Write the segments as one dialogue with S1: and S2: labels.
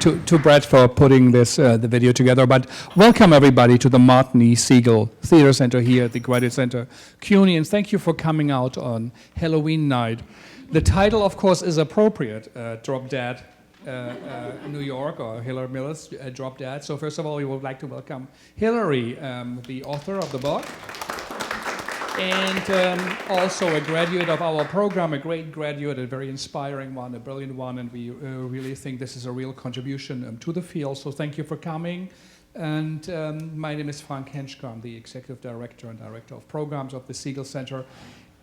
S1: to Brett for putting this the video together. But welcome everybody to the Martin E. Segal Theater Center here at the Graduate Center, CUNY, and thank you for coming out on Halloween night. The title, of course, is appropriate, Drop Dead New York, or Hillary Miller's Drop Dead. So first of all, we would like to welcome Hillary, the author of the book, and also a graduate of our program, a great graduate, a very inspiring one, a brilliant one, and we really think this is a real contribution to the field. So thank you for coming. And my name is Frank Henschke. I'm the executive director and director of programs of the Segal Center.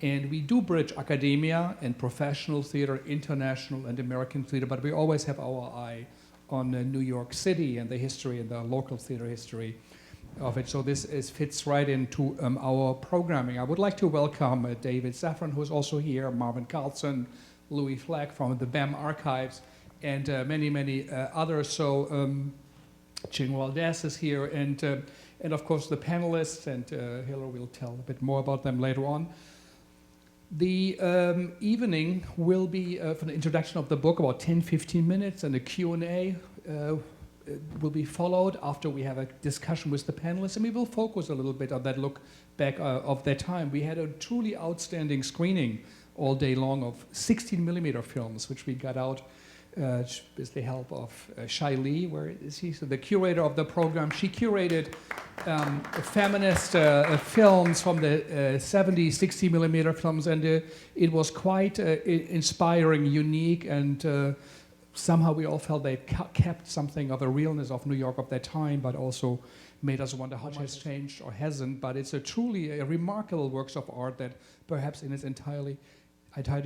S1: And we do bridge academia and professional theater, international and American theater, but we always have our eye on New York City and the history and the local theater history of it. So this fits right into our programming. I would like to welcome David Safran, who is also here, Marvin Carlson, Louis Fleck from the BAM archives, and many others. So Ching Valdez is here, and of course the panelists, and Hillary will tell a bit more about them later on. The evening will be for the introduction of the book, about 10-15 minutes, and a Q&A will be followed after we have a discussion with the panelists, and we will focus a little bit on that look back of that time. We had a truly outstanding screening all day long of 16mm films, which we got out with the help of Shai Lee, where is he? So the curator of the program. She curated feminist films from the 70s, 60mm films, and it was quite inspiring, unique, and somehow we all felt they kept something of a realness of New York of that time, but also made us wonder how much has changed or hasn't. But it's truly a remarkable works of art that perhaps in its entirety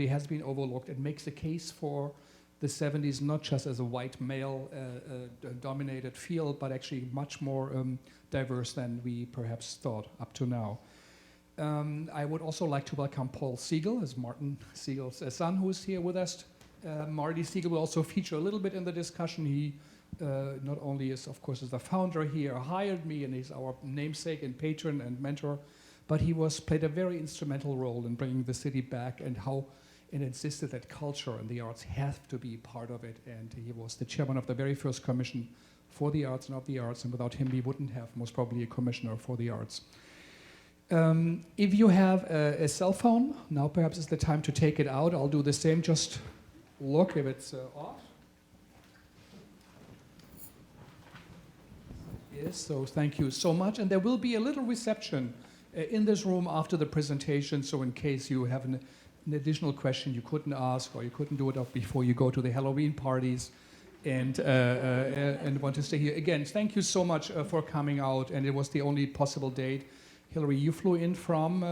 S1: has been overlooked. It makes a case for the 70s not just as a white male dominated field, but actually much more diverse than we perhaps thought up to now. I would also like to welcome Paul Segal, as Martin Segal's son, who is here with us. Marty Segal will also feature a little bit in the discussion. He not only is, of course, is the founder here, hired me, and he's our namesake and patron and mentor, but he played a very instrumental role in bringing the city back, and how it insisted that culture and the arts have to be part of it. And he was the chairman of the very first commission for the arts and of the arts, and without him we wouldn't have most probably a commissioner for the arts. If you have a cell phone, now perhaps is the time to take it out. I'll do the same, just look if it's off. Yes, so thank you so much. And there will be a little reception in this room after the presentation, so in case you have an additional question you couldn't ask, or you couldn't do it before you go to the Halloween parties and want to stay here. Again, thank you so much for coming out, and it was the only possible date. Hillary, you flew in from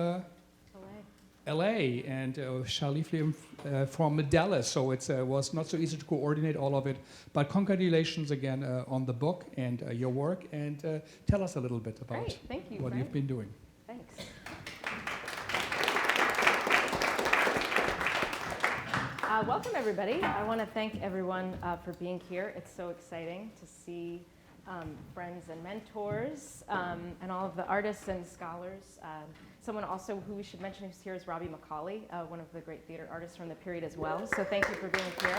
S1: LA, and Charlie flew in from Dallas, so it was not so easy to coordinate all of it. But congratulations again on the book and your work, and tell us a little bit about what you've been doing.
S2: Thanks. Welcome, everybody. I want to thank everyone for being here. It's so exciting to see friends and mentors and all of the artists and scholars. Someone also who we should mention who's here is Robbie Macaulay, one of the great theater artists from the period as well. So thank you for being here.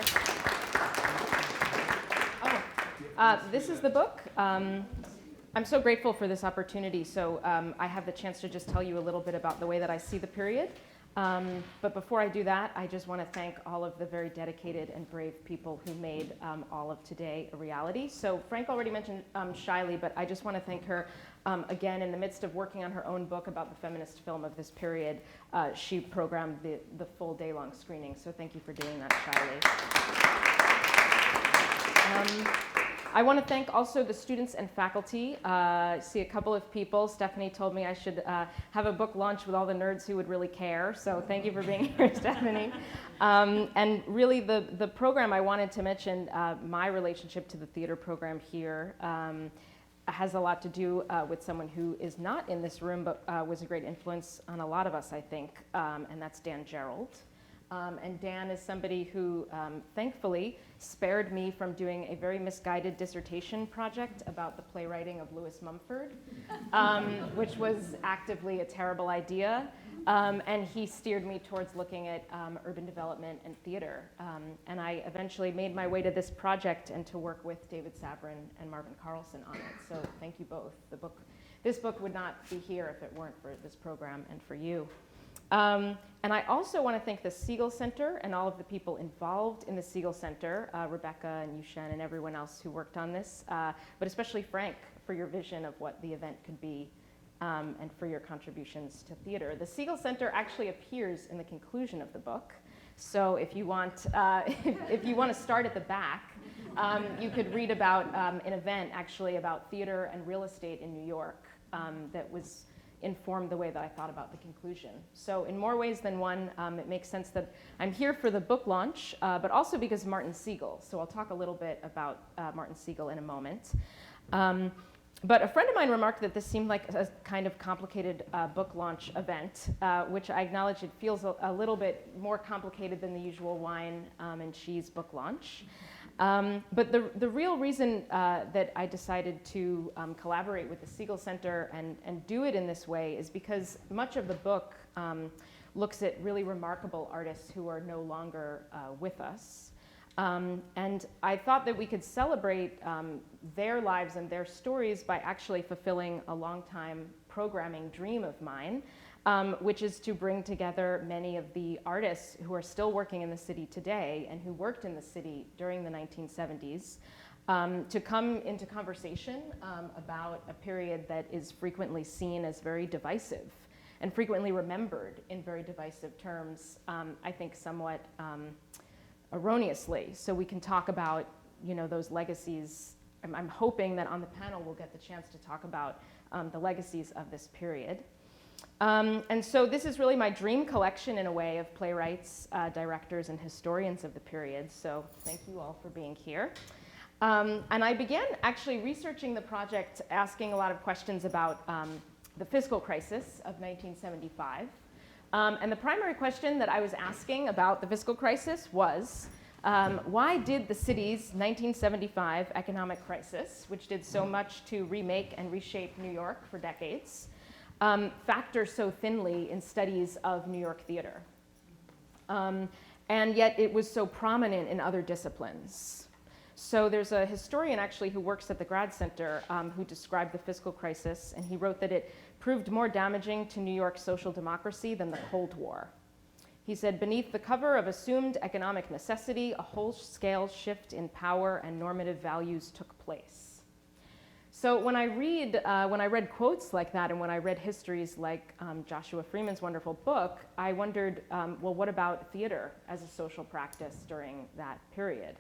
S2: This is the book. I'm so grateful for this opportunity. So I have the chance to just tell you a little bit about the way that I see the period. But before I do that, I just want to thank all of the very dedicated and brave people who made all of today a reality. So Frank already mentioned Shai Lee, but I just want to thank her again. In the midst of working on her own book about the feminist film of this period, she programmed the full day-long screening. So thank you for doing that, Shai Lee. I want to thank also the students and faculty. I see a couple of people. Stephanie told me I should have a book launch with all the nerds who would really care. So thank you for being here, Stephanie. And really the program I wanted to mention, my relationship to the theater program here has a lot to do with someone who is not in this room, but was a great influence on a lot of us, I think, and that's Dan Gerald. And Dan is somebody who, thankfully, spared me from doing a very misguided dissertation project about the playwriting of Lewis Mumford, which was actively a terrible idea. And he steered me towards looking at urban development and theater. And I eventually made my way to this project and to work with David Sabrin and Marvin Carlson on it. So thank you both. This book would not be here if it weren't for this program and for you. And I also want to thank the Segal Center and all of the people involved in the Segal Center, Rebecca and Yushen and everyone else who worked on this, but especially Frank for your vision of what the event could be and for your contributions to theater. The Segal Center actually appears in the conclusion of the book. So if you want, if you want to start at the back, you could read about an event actually about theater and real estate in New York that was informed the way that I thought about the conclusion. So in more ways than one, it makes sense that I'm here for the book launch, but also because of Martin Segal. So I'll talk a little bit about Martin Segal in a moment. But a friend of mine remarked that this seemed like a kind of complicated book launch event, which I acknowledge it feels a little bit more complicated than the usual wine and cheese book launch. But the real reason that I decided to collaborate with the Segal Center and do it in this way is because much of the book looks at really remarkable artists who are no longer with us. And I thought that we could celebrate their lives and their stories by actually fulfilling a long-time programming dream of mine, which is to bring together many of the artists who are still working in the city today and who worked in the city during the 1970s to come into conversation about a period that is frequently seen as very divisive and frequently remembered in very divisive terms, I think somewhat erroneously. So we can talk about, you know, those legacies. I'm hoping that on the panel we'll get the chance to talk about the legacies of this period. And so this is really my dream collection in a way of playwrights, directors, and historians of the period. So thank you all for being here. And I began actually researching the project, asking a lot of questions about the fiscal crisis of 1975. And the primary question that I was asking about the fiscal crisis was, why did the city's 1975 economic crisis, which did so much to remake and reshape New York for decades, factor so thinly in studies of New York theater? And yet it was so prominent in other disciplines. So there's a historian actually who works at the Grad Center who described the fiscal crisis, and he wrote that it proved more damaging to New York's social democracy than the Cold War. He said, beneath the cover of assumed economic necessity, a whole-scale shift in power and normative values took place. So when I read quotes like that and when I read histories like Joshua Freeman's wonderful book, I wondered, well, what about theater as a social practice during that period?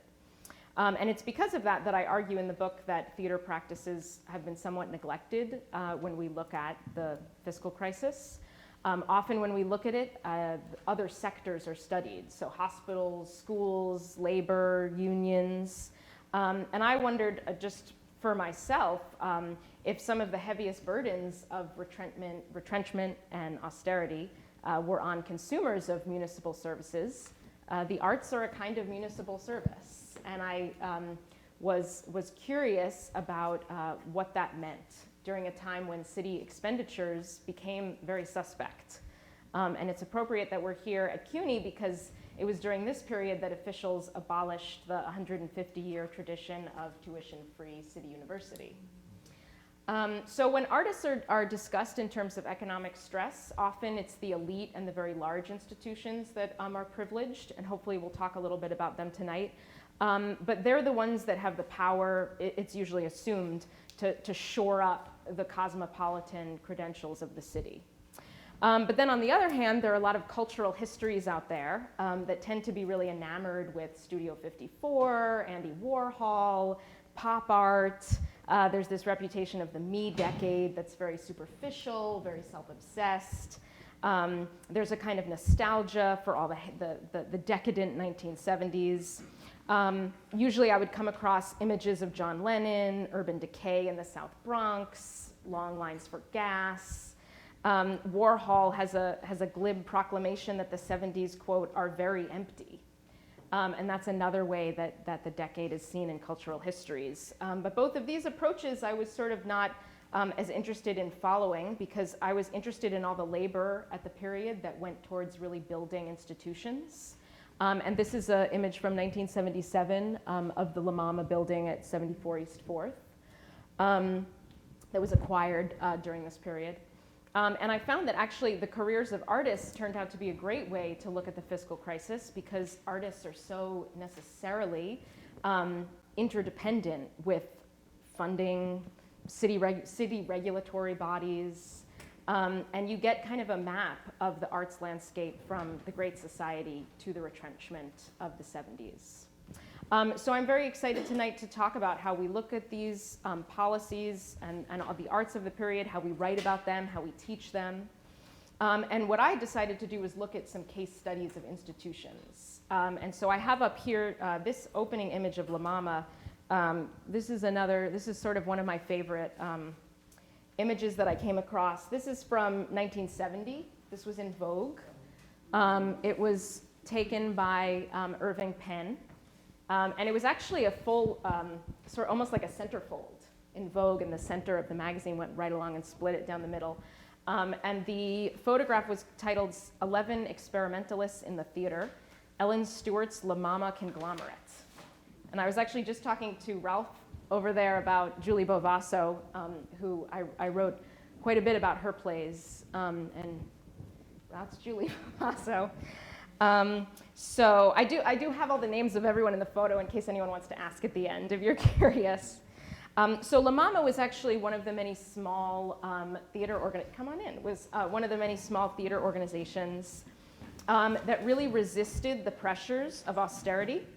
S2: And it's because of that that I argue in the book that theater practices have been somewhat neglected when we look at the fiscal crisis. Often when we look at it, other sectors are studied, so hospitals, schools, labor, unions. And I wondered just for myself if some of the heaviest burdens of retrenchment and austerity were on consumers of municipal services. The arts are a kind of municipal service. And I was curious about what that meant during a time when city expenditures became very suspect. And it's appropriate that we're here at CUNY because it was during this period that officials abolished the 150-year tradition of tuition-free city university. So when artists are discussed in terms of economic stress, often it's the elite and the very large institutions that are privileged, and hopefully we'll talk a little bit about them tonight. But they're the ones that have the power, it's usually assumed, to shore up the cosmopolitan credentials of the city. But then on the other hand, there are a lot of cultural histories out there that tend to be really enamored with Studio 54, Andy Warhol, pop art. There's this reputation of the me decade that's very superficial, very self-obsessed. There's a kind of nostalgia for all the decadent 1970s. Usually I would come across images of John Lennon, urban decay in the South Bronx, long lines for gas. Warhol has a glib proclamation that the 70s, quote, are very empty. And that's another way that the decade is seen in cultural histories. But both of these approaches I was sort of not as interested in following, because I was interested in all the labor at the period that went towards really building institutions. And this is an image from 1977 of the MaMa building at 74 East 4th that was acquired during this period. And I found that actually the careers of artists turned out to be a great way to look at the fiscal crisis, because artists are so necessarily interdependent with funding, city regulatory bodies, and you get kind of a map of the arts landscape from the Great Society to the retrenchment of the 70s. So I'm very excited tonight to talk about how we look at these policies and the arts of the period, how we write about them, how we teach them. And what I decided to do was look at some case studies of institutions. And so I have up here this opening image of La MaMa. This is sort of one of my favorite images that I came across. This is from 1970. This was in Vogue. It was taken by Irving Penn. And it was actually a full, sort of almost like a centerfold in Vogue, and the center of the magazine went right along and split it down the middle. And the photograph was titled 11 Experimentalists in the Theater, Ellen Stewart's La MaMa Conglomerate. And I was actually just talking to Ralph over there about Julie Bovasso, who I wrote quite a bit about her plays, and that's Julie Bovasso. So I do have all the names of everyone in the photo in case anyone wants to ask at the end if you're curious. So La MaMa was actually one of the many small one of the many small theater organizations that really resisted the pressures of austerity.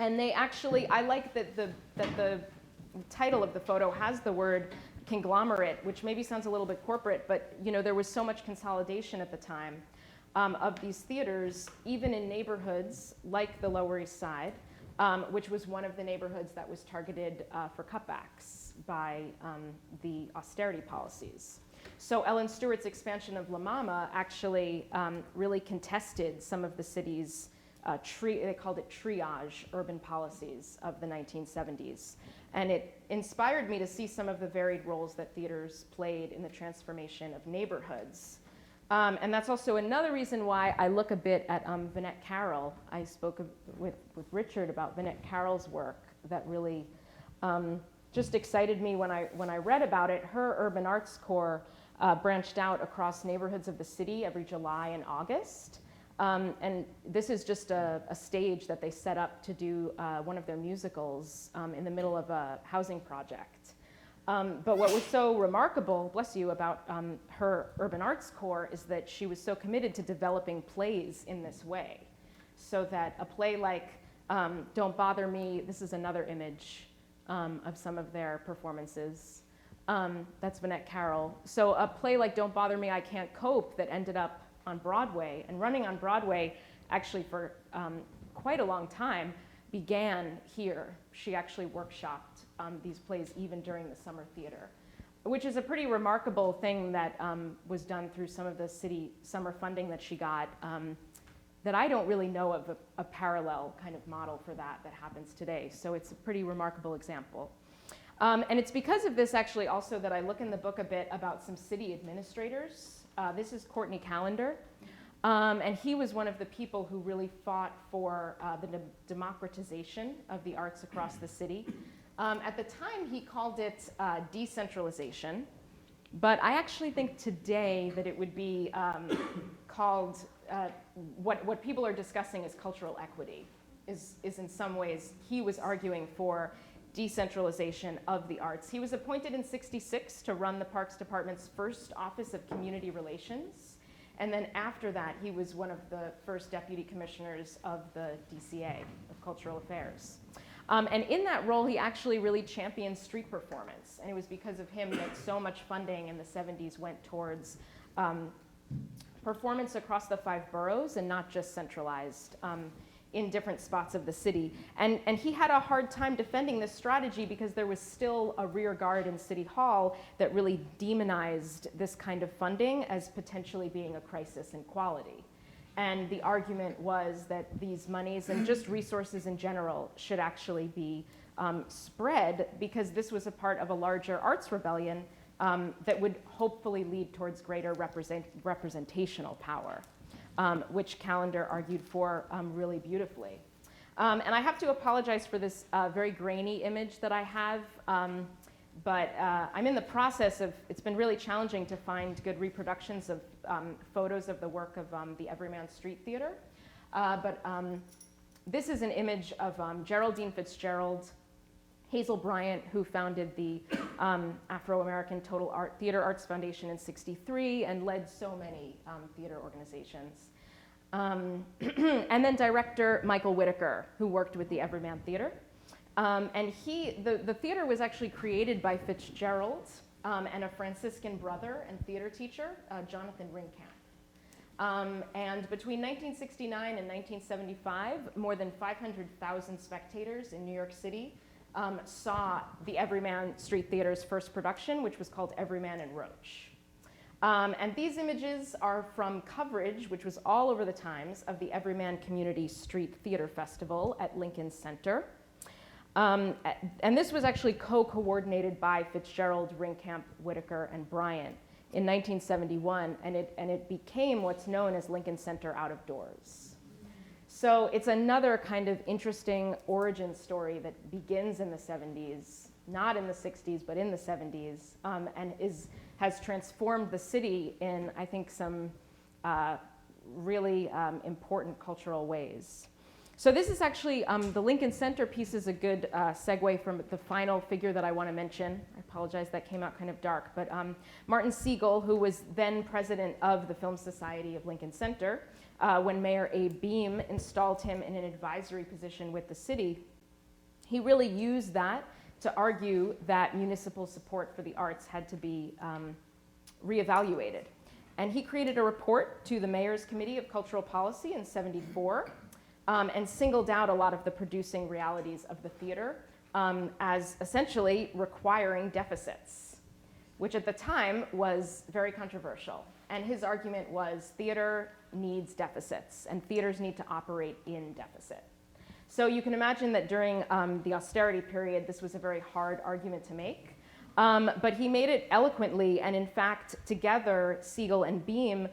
S2: And they actually, I like that the title of the photo has the word conglomerate, which maybe sounds a little bit corporate, but there was so much consolidation at the time of these theaters, even in neighborhoods like the Lower East Side, which was one of the neighborhoods that was targeted for cutbacks by the austerity policies. So Ellen Stewart's expansion of La MaMa actually really contested some of the city's they called it triage urban policies of the 1970s. And it inspired me to see some of the varied roles that theaters played in the transformation of neighborhoods. And that's also another reason why I look a bit at Vinette Carroll. I spoke with Richard about Vinette Carroll's work that really just excited me when I read about it. Her urban arts corps branched out across neighborhoods of the city every July and August. And this is just a stage that they set up to do one of their musicals in the middle of a housing project. But what was so remarkable, bless you, about her urban arts corps is that she was so committed to developing plays in this way. So that a play like Don't Bother Me, this is another image of some of their performances. That's Vinette Carroll. So a play like Don't Bother Me, I Can't Cope that ended up on Broadway, and running on Broadway actually for quite a long time, began here. She actually workshopped these plays even during the summer theater, which is a pretty remarkable thing that was done through some of the city summer funding that she got that I don't really know of a parallel kind of model for that happens today. So it's a pretty remarkable example. And it's because of this actually also that I look in the book a bit about some city administrators. This is Courtney Callender, and he was one of the people who really fought for the democratization of the arts across the city. At the time, he called it decentralization, but I actually think today that it would be called, what people are discussing is cultural equity, is in some ways, he was arguing for decentralization of the arts. He was appointed in '66 to run the Parks Department's first Office of Community Relations. And then after that, he was one of the first deputy commissioners of the DCA, of Cultural Affairs. And in that role, he actually really championed street performance. And it was because of him that so much funding in the 70s went towards performance across the 5 boroughs and not just centralized in different spots of the city. And he had a hard time defending this strategy because there was still a rear guard in City Hall that really demonized this kind of funding as potentially being a crisis in quality. And the argument was that these monies and just resources in general should actually be spread because this was a part of a larger arts rebellion that would hopefully lead towards greater representational power, which Callender argued for really beautifully. And I have to apologize for this very grainy image that I have, but I'm in the process of, it's been really challenging to find good reproductions of photos of the work of the Everyman Street Theater. But this is an image of Geraldine Fitzgerald, Hazel Bryant, who founded the Afro-American Theater Arts Foundation in '63 and led so many theater organizations. And then director Michael Whitaker, who worked with the Everyman Theater. And the theater was actually created by Fitzgerald and a Franciscan brother and theater teacher, Jonathan Ringkamp. And between 1969 and 1975, more than 500,000 spectators in New York City saw the Everyman Street Theater's first production, which was called Everyman and Roach. And these images are from coverage, which was all over the Times, of the Everyman Community Street Theater Festival at Lincoln Center. And this was actually co-coordinated by Fitzgerald, Ringkamp, Whitaker, and Bryant in 1971, and it became what's known as Lincoln Center Out of Doors. So it's another kind of interesting origin story that begins in the 70s, not in the 60s, but in the 70s, and has transformed the city in, I think, some really important cultural ways. So this is actually, the Lincoln Center piece is a good segue from the final figure that I want to mention. I apologize, that came out kind of dark. But Martin Segal, who was then president of the Film Society of Lincoln Center, when Mayor Abe Beame installed him in an advisory position with the city, he really used that to argue that municipal support for the arts had to be reevaluated. And he created a report to the Mayor's Committee of Cultural Policy in '74, and singled out a lot of the producing realities of the theater as essentially requiring deficits, which at the time was very controversial. And his argument was theater needs deficits, and theaters need to operate in deficit. So you can imagine that during the austerity period, this was a very hard argument to make. But he made it eloquently, and in fact, together, Segal and Beame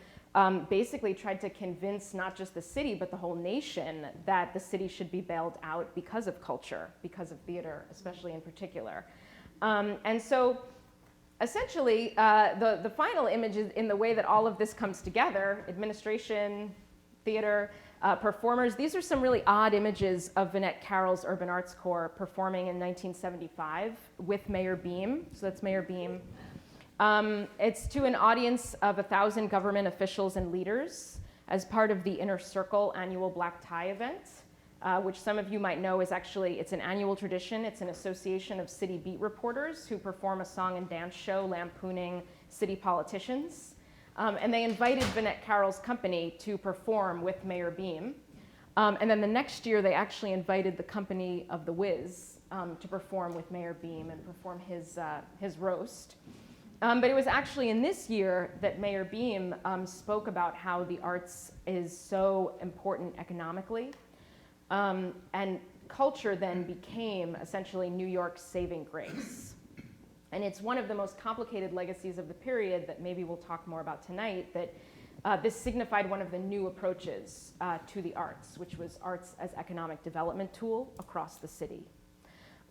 S2: basically tried to convince not just the city, but the whole nation that the city should be bailed out because of culture, because of theater, especially in particular. And so essentially, the final image is in the way that all of this comes together: administration, theater, performers. These are some really odd images of Vinette Carroll's Urban Arts Corps performing in 1975 with Mayor Beame. So that's Mayor Beame. It's to an audience of 1,000 government officials and leaders as part of the Inner Circle annual Black Tie event, which some of you might know is actually, it's an annual tradition. It's an association of city beat reporters who perform a song and dance show lampooning city politicians. And they invited Vinette Carroll's company to perform with Mayor Beame. And then the next year, they actually invited the company of The Wiz to perform with Mayor Beame and perform his roast. But it was actually in this year that Mayor Beame spoke about how the arts is so important economically. And culture then became essentially New York's saving grace. And it's one of the most complicated legacies of the period that maybe we'll talk more about tonight, that this signified one of the new approaches to the arts, which was arts as economic development tool across the city.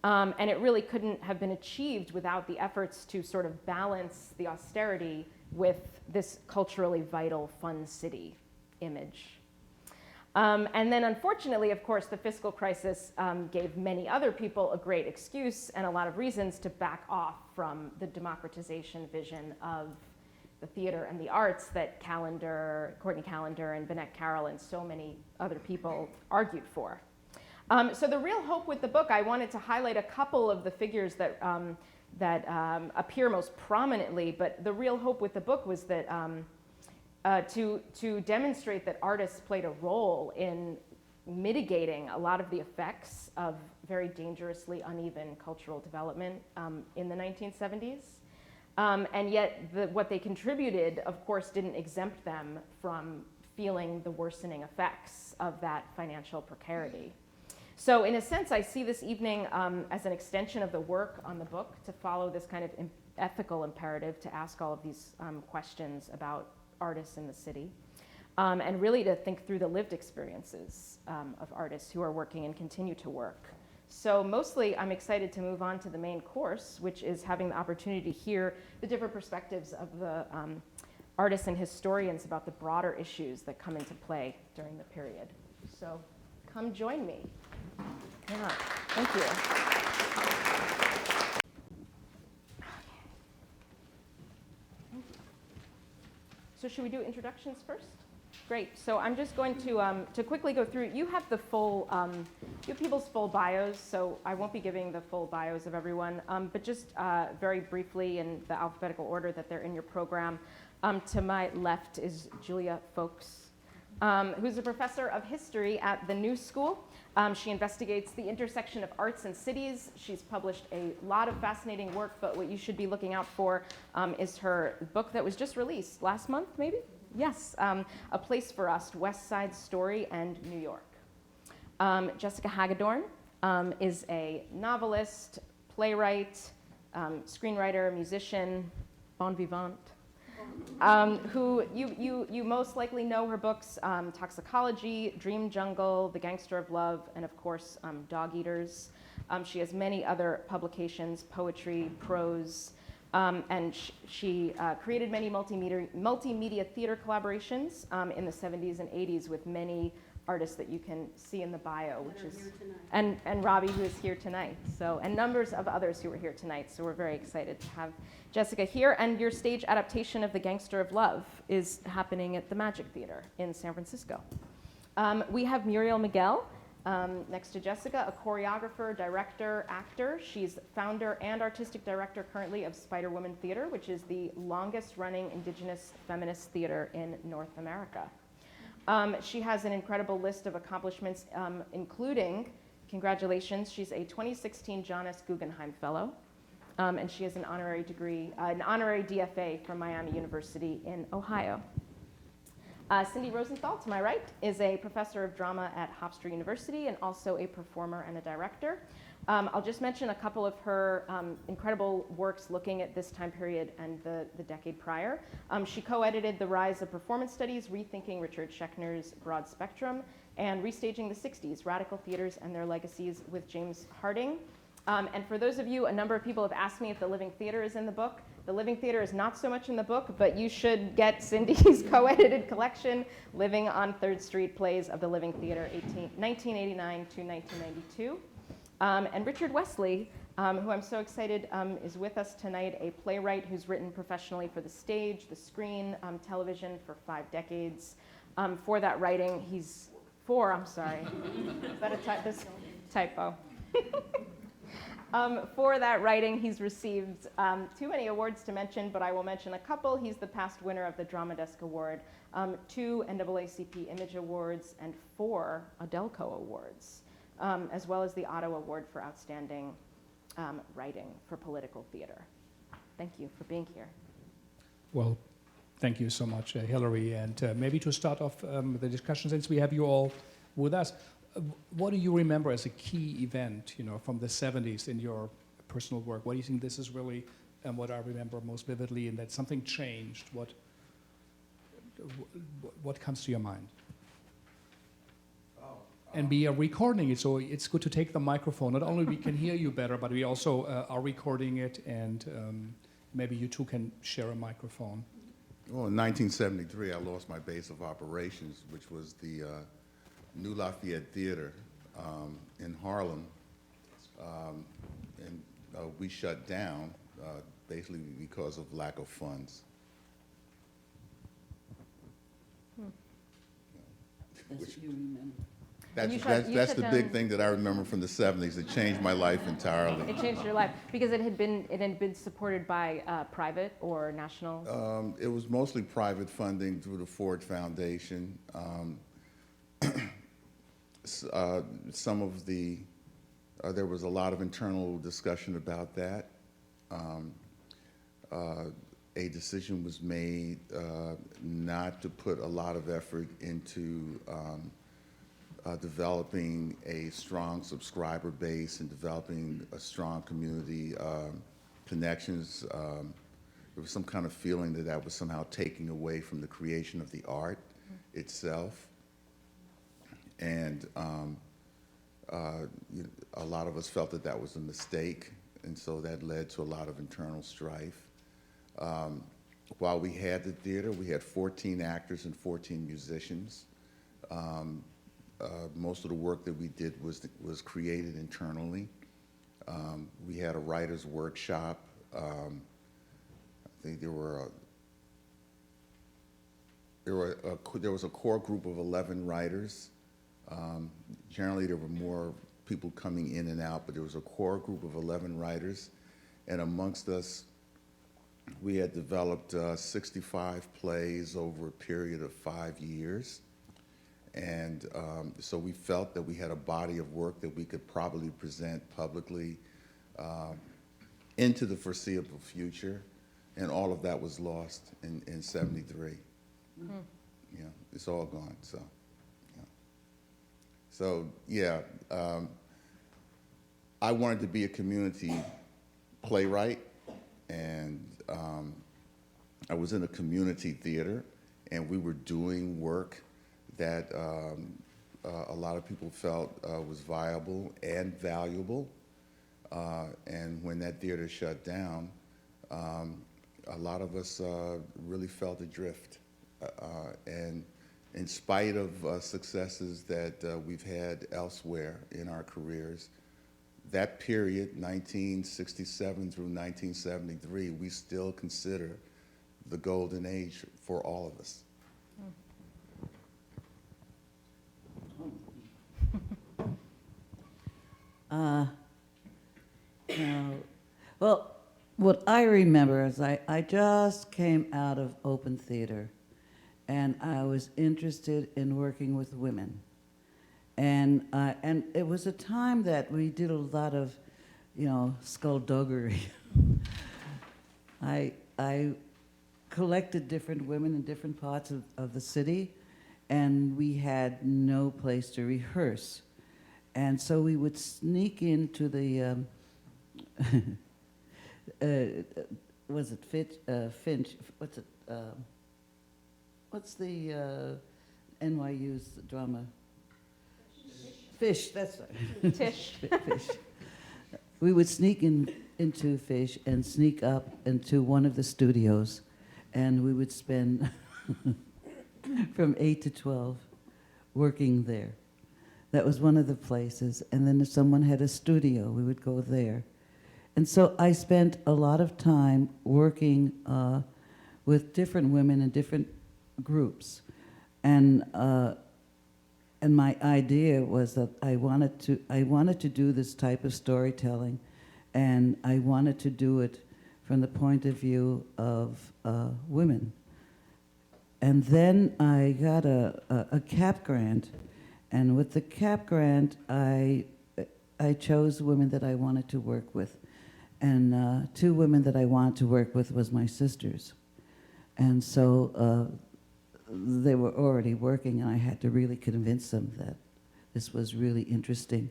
S2: And it really couldn't have been achieved without the efforts to sort of balance the austerity with this culturally vital, fun city image. And then unfortunately, of course, the fiscal crisis gave many other people a great excuse and a lot of reasons to back off from the democratization vision of the theater and the arts that Courtney Callender and Vinette Carroll and so many other people argued for. So the real hope with the book, I wanted to highlight a couple of the figures that appear most prominently, but the real hope with the book was that to demonstrate that artists played a role in mitigating a lot of the effects of very dangerously uneven cultural development in the 1970s. And yet what they contributed, of course, didn't exempt them from feeling the worsening effects of that financial precarity. So in a sense, I see this evening as an extension of the work on the book to follow this kind of ethical imperative to ask all of these questions about artists in the city. And really to think through the lived experiences of artists who are working and continue to work. So mostly I'm excited to move on to the main course, which is having the opportunity to hear the different perspectives of the artists and historians about the broader issues that come into play during the period. So come join me. Yeah, thank you. So should we do introductions first? Great. So I'm just going to quickly go through. You have the full, you have people's full bios, so I won't be giving the full bios of everyone, but just very briefly in the alphabetical order that they're in your program. To my left is Julia Foulkes, who's a professor of history at the New School. She investigates the intersection of arts and cities. She's published a lot of fascinating work, but what you should be looking out for is her book that was just released last month, maybe? Yes, A Place for Us, West Side Story and New York. Jessica Hagedorn is a novelist, playwright, screenwriter, musician, bon vivant, who you most likely know her books, Toxicology, Dream Jungle, The Gangster of Love, and of course, Dog Eaters. She has many other publications, poetry, prose, and she created many multimedia theater collaborations in the 70s and 80s with many artists that you can see in the bio, which is and Robbie, who is here tonight, so, and numbers of others who are here tonight. So we're very excited to have Jessica here. And your stage adaptation of The Gangster of Love is happening at the Magic Theater in San Francisco. We have Muriel Miguel next to Jessica, a choreographer, director, actor. She's founder and artistic director currently of Spiderwoman Theater, which is the longest running indigenous feminist theater in North America. She has an incredible list of accomplishments, including, congratulations, she's a 2016 John S. Guggenheim Fellow, and she has an honorary degree, an honorary DFA from Miami University in Ohio. Cindy Rosenthal, to my right, is a professor of drama at Hofstra University and also a performer and a director. I'll just mention a couple of her incredible works looking at this time period and the decade prior. She co-edited The Rise of Performance Studies, Rethinking Richard Schechner's Broad Spectrum, and Restaging the 60s, Radical Theaters and Their Legacies with James Harding. And for those of you, a number of people have asked me if the Living Theater is in the book. The Living Theater is not so much in the book, but you should get Cindy's co-edited collection, Living on 3rd Street, Plays of the Living Theater, 1989 to 1992. And Richard Wesley, who I'm so excited is with us tonight, a playwright who's written professionally for the stage, the screen, television for 5 decades. For that writing, he's 4, I'm sorry. Is that a typo? For that writing, he's received too many awards to mention, but I will mention a couple. He's the past winner of the Drama Desk Award, 2 NAACP Image Awards, and 4 Adelco Awards, as well as the Otto Award for Outstanding Writing for Political Theater. Thank you for being here.
S1: Well, thank you so much, Hillary. And maybe to start off the discussion, since we have you all with us, what do you remember as a key event, from the 70s in your personal work? What do you think this is really, and what I remember most vividly, and that something changed? What comes to your mind? And we are recording it, so it's good to take the microphone. Not only we can hear you better, but we also are recording it, and maybe you two can share a microphone.
S3: Well, in 1973, I lost my base of operations, which was the New Lafayette Theater in Harlem, and we shut down basically because of lack of funds.
S4: That's what you remember.
S3: That's the big thing that I remember from the 70s. It changed my life entirely.
S2: It changed your life because it had been supported by private or national.
S3: It was mostly private funding through the Ford Foundation. Some of there was a lot of internal discussion about that. A decision was made not to put a lot of effort into developing a strong subscriber base and developing a strong community connections. There was some kind of feeling that that was somehow taking away from the creation of the art itself. And a lot of us felt that that was a mistake, and so that led to a lot of internal strife. While we had the theater, we had 14 actors and 14 musicians. Most of the work that we did was created internally. We had a writer's workshop. I think there was a core group of 11 writers. Generally, there were more people coming in and out, but there was a core group of 11 writers, and amongst us, we had developed 65 plays over a period of 5 years. And so we felt that we had a body of work that we could probably present publicly into the foreseeable future, and all of that was lost in 73. Mm-hmm. Yeah, it's all gone, so. Yeah. So, yeah, I wanted to be a community playwright, and I was in a community theater, and we were doing work that a lot of people felt was viable and valuable. And when that theater shut down, a lot of us really felt adrift. And in spite of successes that we've had elsewhere in our careers, that period, 1967 through 1973, we still consider the golden age for all of us.
S4: Well, what I remember is I just came out of open theater, and I was interested in working with women. And it was a time that we did a lot of, skullduggery. I collected different women in different parts of the city, and we had no place to rehearse. And so we would sneak into the, was it Finch? What's the NYU's drama? Fish, that's right.
S2: Tish.
S4: Fish. We would sneak into Fish and sneak up into one of the studios, and we would spend from 8 to 12 working there. That was one of the places. And then if someone had a studio, we would go there. And so I spent a lot of time working with different women in different groups. And my idea was that I wanted to do this type of storytelling, and I wanted to do it from the point of view of women. And then I got a CAP grant, and with the CAP grant, I chose women that I wanted to work with. And 2 women that I wanted to work with was my sisters. And so they were already working, and I had to really convince them that this was really interesting.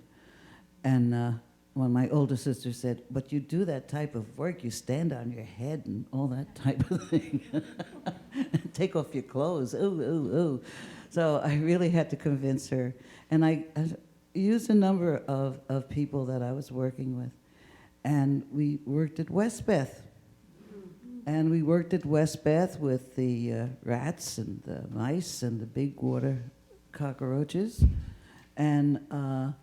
S4: And when my older sister said, "But you do that type of work, you stand on your head and all that type of thing. Take off your clothes, ooh, ooh, ooh." So I really had to convince her. And I used a number of people that I was working with. And we worked at Westbeth. And we worked at Westbeth with the rats and the mice and the big water cockroaches. And out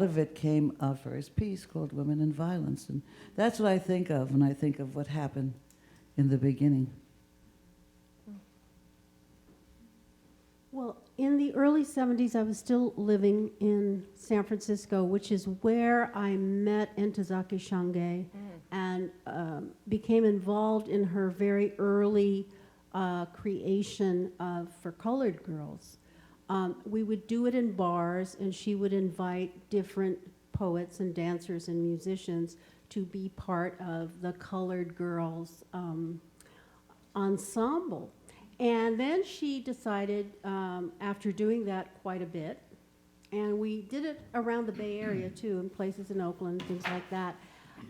S4: of it came our first piece called Women in Violence. And that's what I think of when I think of what happened in the beginning.
S5: Well, in the early 70s, I was still living in San Francisco, which is where I met Tisa Chang and became involved in her very early creation for colored girls. We would do it in bars, and she would invite different poets and dancers and musicians to be part of the colored girls ensemble. And then she decided, after doing that quite a bit, and we did it around the Bay Area too, in places in Oakland, things like that.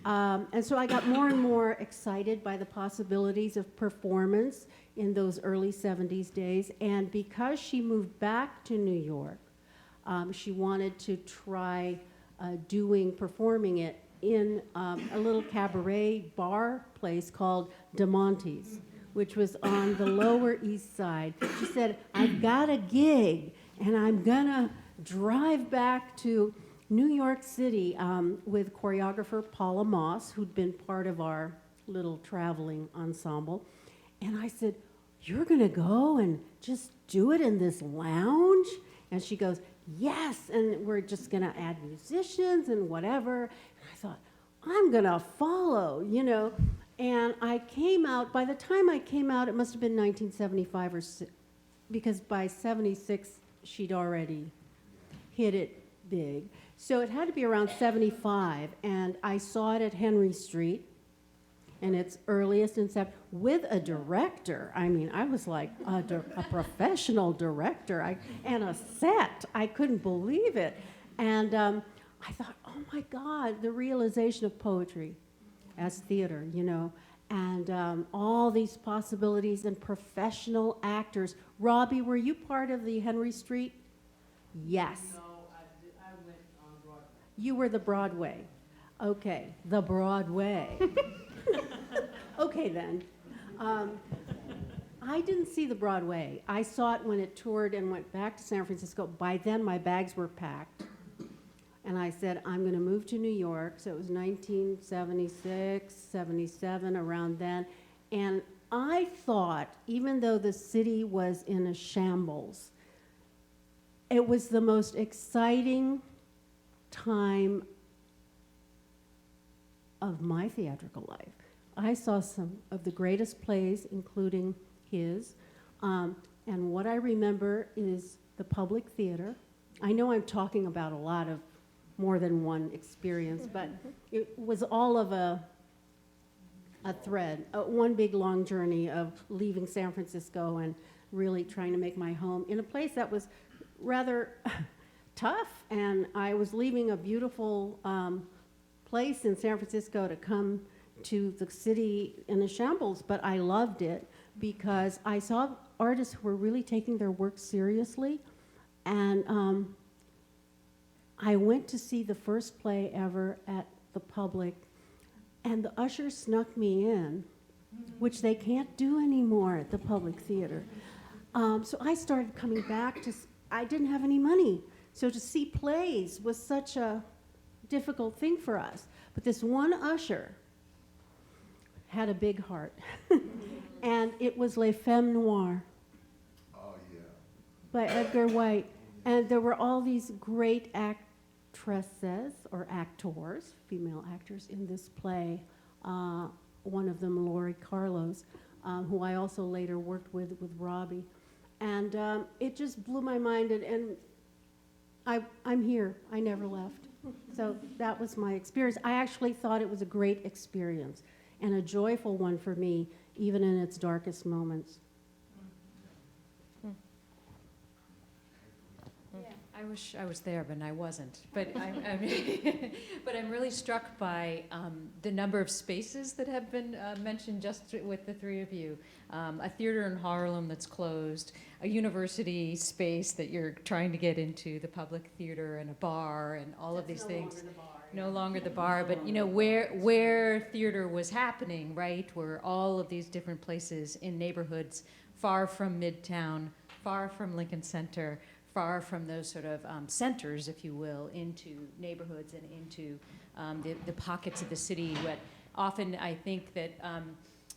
S5: And so I got more and more excited by the possibilities of performance in those early 70s days. And because she moved back to New York, she wanted to try performing it in a little cabaret bar place called De Monte's, which was on the Lower East Side. She said, I've got a gig, and I'm gonna drive back to New York City with choreographer Paula Moss, who'd been part of our little traveling ensemble. And I said, you're gonna go and just do it in this lounge? And she goes, yes, and we're just gonna add musicians and whatever. And I thought, I'm gonna follow, you know. And I came out, by the time I came out, it must have been 1975 or so, because by 76, she'd already hit it big. So it had to be around 75, and I saw it at Henry Street in its earliest inception with a director. I mean, I was like a professional director and a set. I couldn't believe it. And I thought, oh my God, the realization of poetry as theater, you know, and all these possibilities and professional actors. Robbie, were you part of the Henry Street? Yes.
S6: No, I went on Broadway.
S5: You were the Broadway. Okay, the Broadway. Okay, then. I didn't see the Broadway. I saw it when it toured and went back to San Francisco. By then, my bags were packed. And I said, I'm going to move to New York. So it was 1976, 77, around then. And I thought, even though the city was in a shambles, it was the most exciting time of my theatrical life. I saw some of the greatest plays, including his. And what I remember is the public theater. I know I'm talking about a lot of more than one experience, but it was all of a thread, one big long journey of leaving San Francisco and really trying to make my home in a place that was rather tough. And I was leaving a beautiful place in San Francisco to come to the city in a shambles, but I loved it because I saw artists who were really taking their work seriously. And I went to see the first play ever at the Public, and the ushers snuck me in, which they can't do anymore at the Public Theater. So I started coming back I didn't have any money, so to see plays was such a difficult thing for us. But this one usher had a big heart, and it was Les Femmes Noires by Edgar White. And there were all these great actresses or actors, female actors in this play. One of them, Lori Carlos, who I also later worked with Robbie. And it just blew my mind, and I'm here. I never left. So that was my experience. I actually thought it was a great experience and a joyful one for me, even in its darkest moments.
S7: I wish I was there, but I wasn't. But but I'm really struck by the number of spaces that have been mentioned just with the three of you. A theater in Harlem that's closed, a university space that you're trying to get into, the Public Theater, and a bar, and all of these things. No longer the bar, but you know where theater was happening, right? Were all of these different places in neighborhoods far from Midtown, far from Lincoln Center, far from those sort of centers, if you will, into neighborhoods and into the pockets of the city. But often I think that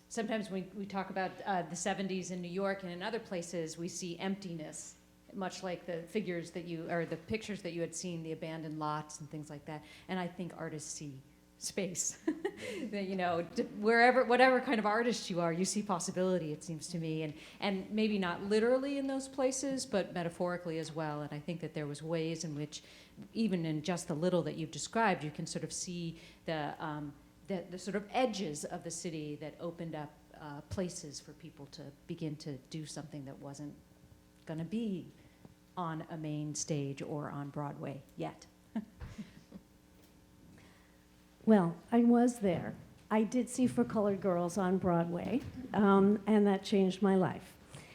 S7: sometimes when we talk about the 70s in New York and in other places, we see emptiness, much like the figures that or the pictures that you had seen, the abandoned lots and things like that. And I think artists see space. That, you know, whatever kind of artist you are, you see possibility, it seems to me, and maybe not literally in those places, but metaphorically as well. And I think that there was ways in which, even in just the little that you've described, you can sort of see the sort of edges of the city that opened up places for people to begin to do something that wasn't going to be on a main stage or on Broadway yet.
S8: Well, I was there. I did see For Colored Girls on Broadway, and that changed my life.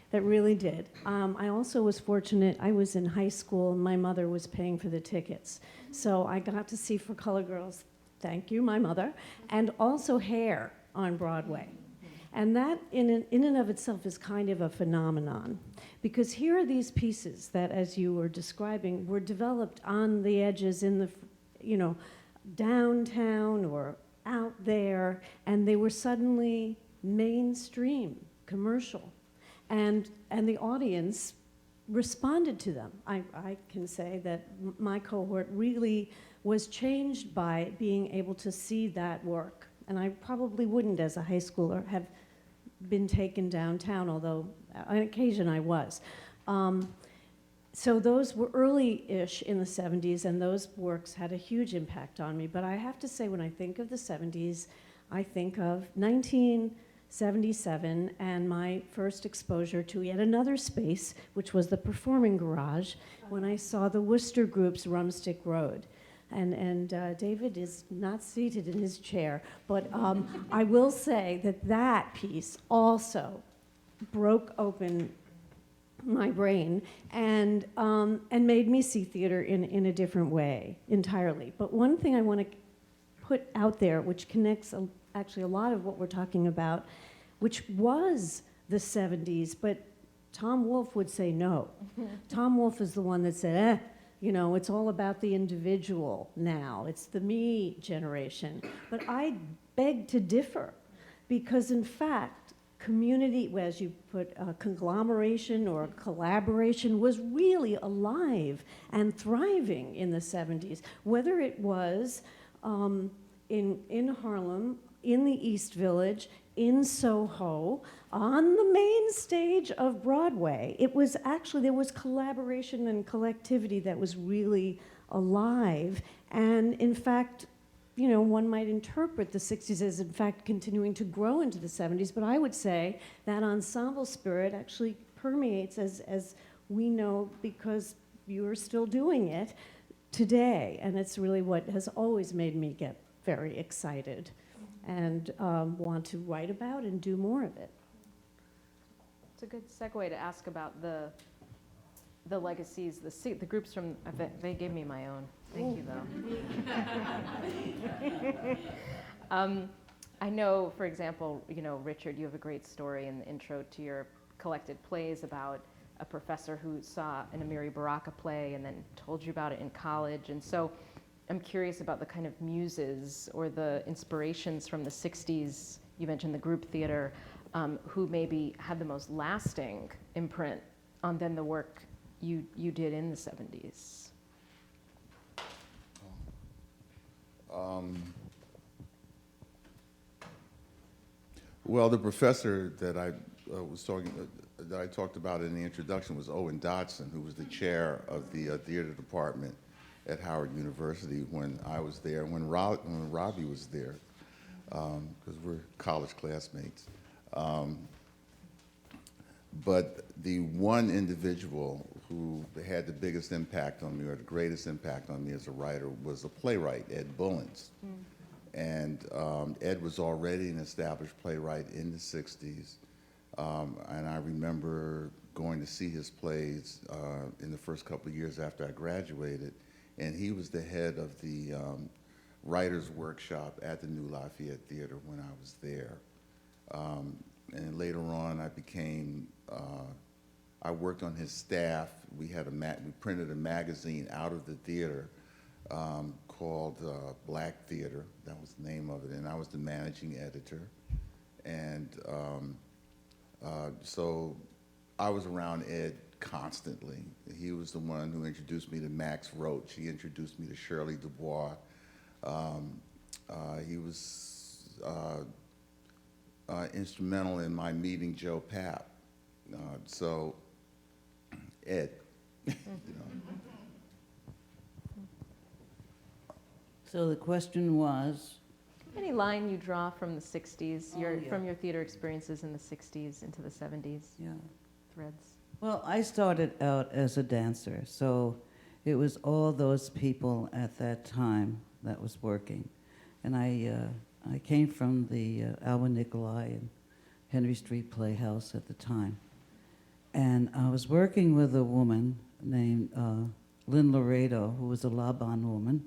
S8: That really did. I also was fortunate, I was in high school and my mother was paying for the tickets. So I got to see For Colored Girls, thank you, my mother, and also Hair on Broadway. And that in and of itself is kind of a phenomenon, because here are these pieces that, as you were describing, were developed on the edges in the, downtown or out there, and they were suddenly mainstream, commercial. And the audience responded to them. I can say that my cohort really was changed by being able to see that work. And I probably wouldn't, as a high schooler, have been taken downtown, although on occasion I was. So those were early-ish in the 70s, and those works had a huge impact on me. But I have to say, when I think of the 70s, I think of 1977 and my first exposure to yet another space, which was the Performing Garage, when I saw the Worcester Group's Rumstick Road. And David is not seated in his chair, but I will say that that piece also broke open my brain and made me see theater in a different way entirely. But one thing I want to put out there, which connects actually a lot of what we're talking about, which was the 70s, but Tom Wolfe would say no. Tom Wolfe is the one that said, it's all about the individual now. It's the me generation. But I beg to differ, because in fact, community, as you put, conglomeration or collaboration was really alive and thriving in the 70s, whether it was in Harlem, in the East Village, in Soho, on the main stage of Broadway. It was actually, there was collaboration and collectivity that was really alive. And in fact, one might interpret the 60s as in fact continuing to grow into the 70s, but I would say that ensemble spirit actually permeates, as we know, because you are still doing it today. And it's really what has always made me get very excited and want to write about and do more of it.
S2: It's a good segue to ask about the legacies, the groups from, they gave me my own. Thank you, though. I know, for example, Richard, you have a great story in the intro to your collected plays about a professor who saw an Amiri Baraka play and then told you about it in college. And so I'm curious about the kind of muses or the inspirations from the 60s, you mentioned the group theater, who maybe had the most lasting imprint on then the work you did in the 70s.
S3: Well, the professor that I that I talked about in the introduction was Owen Dodson, who was the chair of the theater department at Howard University when I was there, when Robbie was there, because we're college classmates. But the one individual who had the biggest impact on me, or the greatest impact on me as a writer, was a playwright, Ed Bullens. And Ed was already an established playwright in the 60s. And I remember going to see his plays in the first couple of years after I graduated. And he was the head of the writer's workshop at the New Lafayette Theater when I was there. And later on, I worked on his staff. We printed a magazine out of the theater called Black Theater. That was the name of it, and I was the managing editor. And so I was around Ed constantly. He was the one who introduced me to Max Roach. He introduced me to Shirley Dubois. He was instrumental in my meeting Joe Papp. So, Ed,
S4: So the question was,
S2: Any line you draw from the 60s,
S4: Oh, yeah.
S2: from your theater experiences in the 60s into the 70s,
S4: Yeah.
S2: threads?
S4: Well, I started out as a dancer, so it was all those people at that time that was working. And I came from the Alvin Nicolai and Henry Street Playhouse at the time. And I was working with a woman named Lynn Laredo, who was a Laban woman.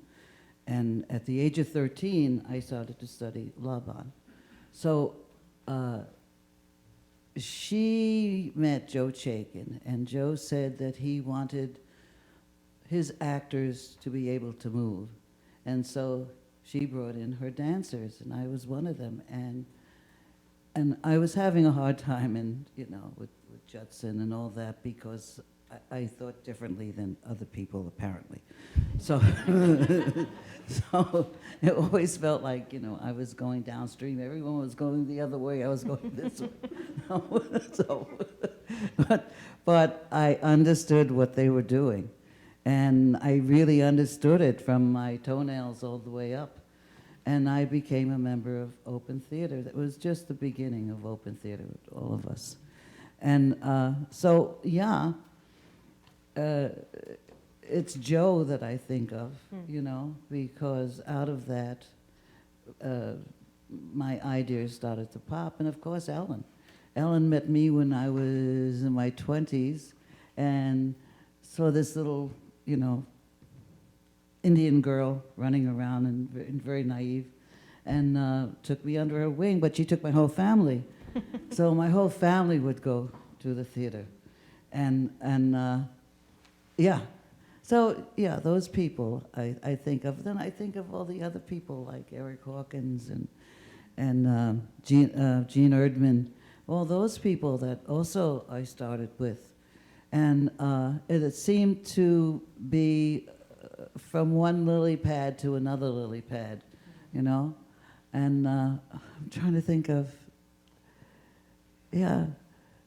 S4: And at the age of 13, I started to study Laban. So she met Joe Chaikin, and Joe said that he wanted his actors to be able to move. And so she brought in her dancers, and I was one of them. And I was having a hard time, with Judson and all that, because I thought differently than other people, apparently. So, so it always felt like, I was going downstream. Everyone was going the other way. I was going this way. So, but I understood what they were doing. And I really understood it from my toenails all the way up. And I became a member of Open Theater. That was just the beginning of Open Theater with all of us. And so, yeah, it's Joe that I think of, because out of that, my ideas started to pop. And of course, Ellen. Ellen met me when I was in my 20s and saw this little, Indian girl running around and very naive, and took me under her wing, but she took my whole family. So my whole family would go to the theater. And yeah. So, yeah, those people I think of. Then I think of all the other people like Eric Hawkins and Gene Erdman, all those people that also I started with. And it seemed to be from one lily pad to another lily pad, And I'm trying to think of, yeah,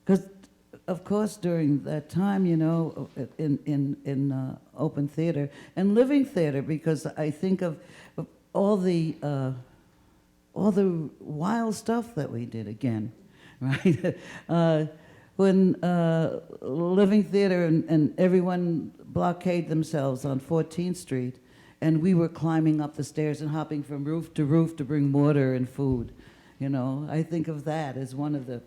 S4: because of course during that time, in open theater and living theater, because I think of all the wild stuff that we did again, right? When living theater and everyone blockaded themselves on 14th Street, and we were climbing up the stairs and hopping from roof to bring water and food. I think of that as one of the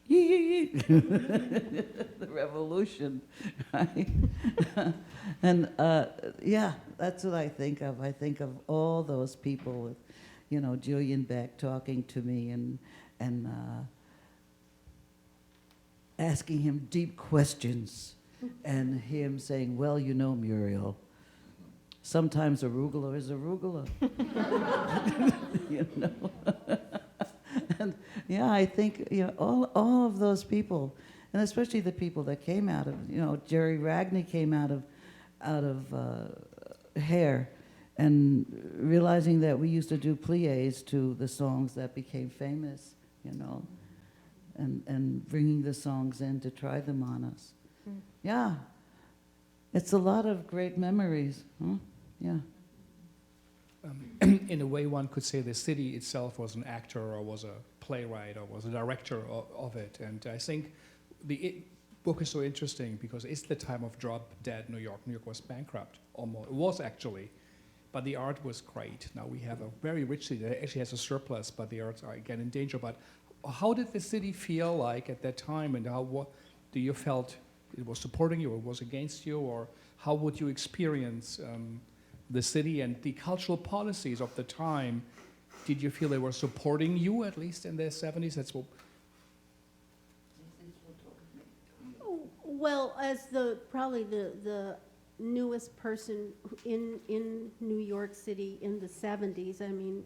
S4: the revolution, right? And yeah, that's what I think of. I think of all those people with, Julian Beck talking to me and asking him deep questions, and him saying, well, Muriel, sometimes arugula is arugula. And yeah, I think all of those people, and especially the people that came out of, Jerry Ragney came out of Hair, and realizing that we used to do pliés to the songs that became famous, and bringing the songs in to try them on us. Mm. Yeah, it's a lot of great memories. Huh? Yeah.
S1: In a way, one could say the city itself was an actor or was a playwright or was a director of it. And I think the book is so interesting because it's the time of drop dead New York. New York was bankrupt, almost. It was actually, but the art was great. Now we have a very rich city that actually has a surplus, but the arts are again in danger. But how did the city feel like at that time, and what do you felt it was supporting you or was against you, or how would you experience the city and the cultural policies of the time? Did you feel they were supporting you, at least in the 70s? That's what.
S5: Well, as probably the newest person in New York City in the 70s, I mean,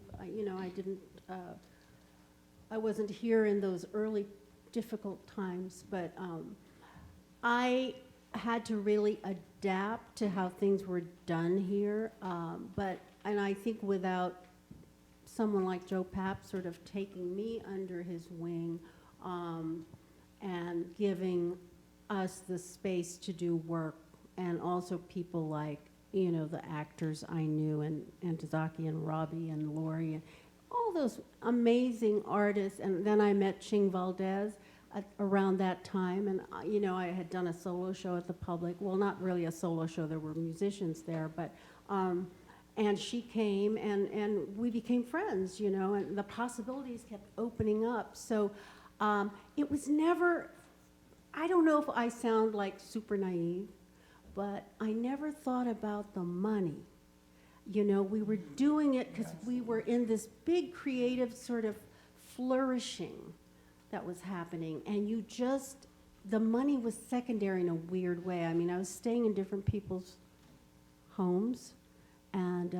S5: I wasn't here in those early difficult times, but I had to really adapt to how things were done here. And I think without someone like Joe Papp sort of taking me under his wing and giving us the space to do work, and also people like, the actors I knew, and Tizaki and Robbie and Lori, and those amazing artists. And then I met Ching Valdez around that time. And, you know, I had done a solo show at the Public. Well, not really a solo show. There were musicians there. But, and she came, and we became friends, you know, and the possibilities kept opening up. So it was never, I don't know if I sound like super naive, but I never thought about the money. You know, we were doing it because we were in this big creative sort of flourishing that was happening. And you just, the money was secondary in a weird way. I mean, I was staying in different people's homes, and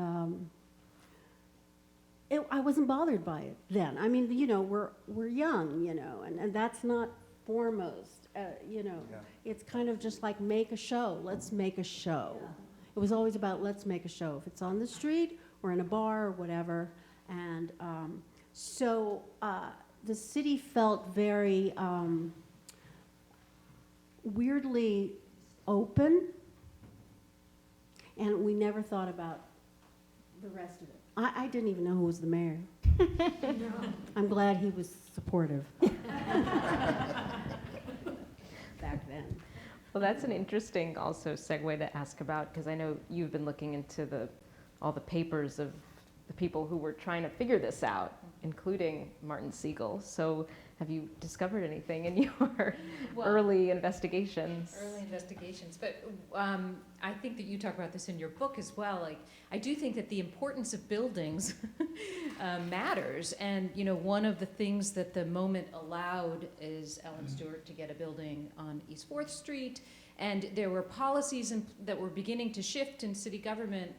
S5: I wasn't bothered by it then. I mean, you know, we're young, you know, and that's not foremost. You know, it's kind of just like make a show. Let's make a show. It was always about let's make a show. If it's on the street or in a bar or whatever. And so the city felt very weirdly open, and we never thought about the rest of it. I didn't even know who was the mayor. No. I'm glad he was supportive. Back then.
S2: Well, that's an interesting also segue to ask about, because I know you've been looking into all the papers of the people who were trying to figure this out, including Martin Segal. So have you discovered anything in your early investigations?
S7: Early investigations, but I think that you talk about this in your book as well. Like, I do think that the importance of buildings matters, and you know, one of the things that the moment allowed is Ellen Stewart to get a building on East 4th Street, and there were policies that were beginning to shift in city government.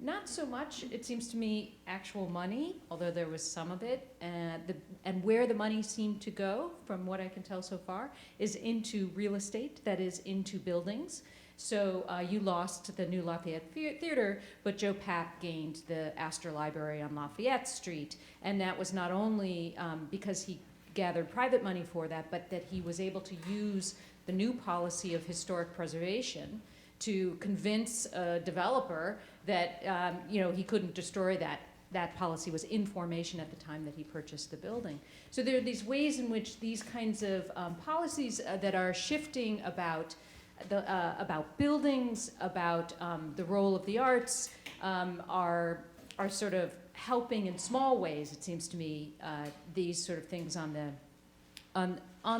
S7: Not so much, it seems to me, actual money, although there was some of it, and where the money seemed to go, from what I can tell so far, is into real estate, that is, into buildings. So you lost the new Lafayette Theater, but Joe Papp gained the Astor Library on Lafayette Street, and that was not only because he gathered private money for that, but that he was able to use the new policy of historic preservation to convince a developer that you know, he couldn't destroy that policy was in formation at the time that he purchased the building. So there are these ways in which these kinds of policies that are shifting about buildings, about the role of the arts, are sort of helping in small ways, it seems to me. These sort of things on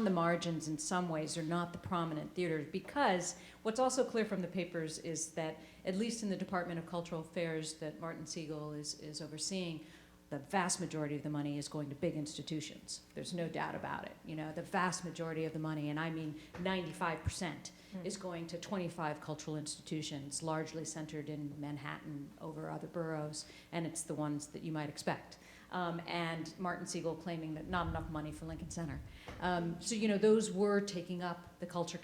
S7: the margins in some ways are not the prominent theaters, because what's also clear from the papers is that, at least in the Department of Cultural Affairs that Martin Segal is overseeing, the vast majority of the money is going to big institutions. There's no doubt about it. You know, the vast majority of the money, and I mean 95%, is going to 25 cultural institutions, largely centered in Manhattan over other boroughs, and it's the ones that you might expect. And Martin Segal claiming that not enough money for Lincoln Center. So, you know, those were taking up the cultural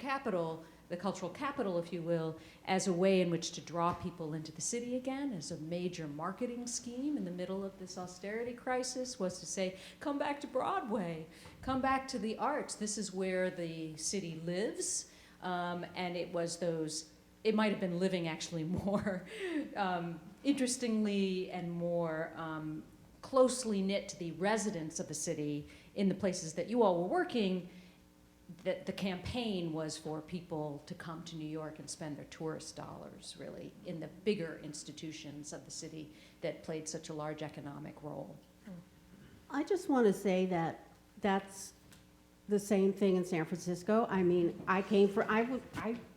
S7: capital, if you will, as a way in which to draw people into the city again, as a major marketing scheme in the middle of this austerity crisis, was to say, come back to Broadway, come back to the arts. This is where the city lives. And it was it might have been living actually more interestingly and more closely knit to the residents of the city in the places that you all were working. That the campaign was for people to come to New York and spend their tourist dollars, really, in the bigger institutions of the city that played such a large economic role.
S5: I just want to say that that's the same thing in San Francisco. I mean, I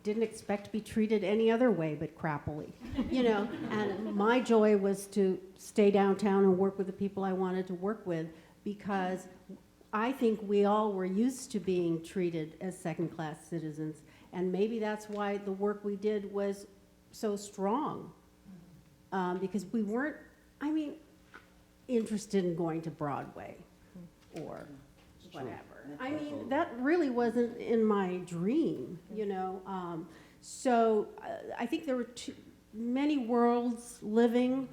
S5: didn't expect to be treated any other way but crappily, you know, and my joy was to stay downtown and work with the people I wanted to work with, because I think we all were used to being treated as second-class citizens, and maybe that's why the work we did was so strong, because we weren't, I mean, interested in going to Broadway or whatever. I mean, that really wasn't in my dream, you know. So I think there were many worlds living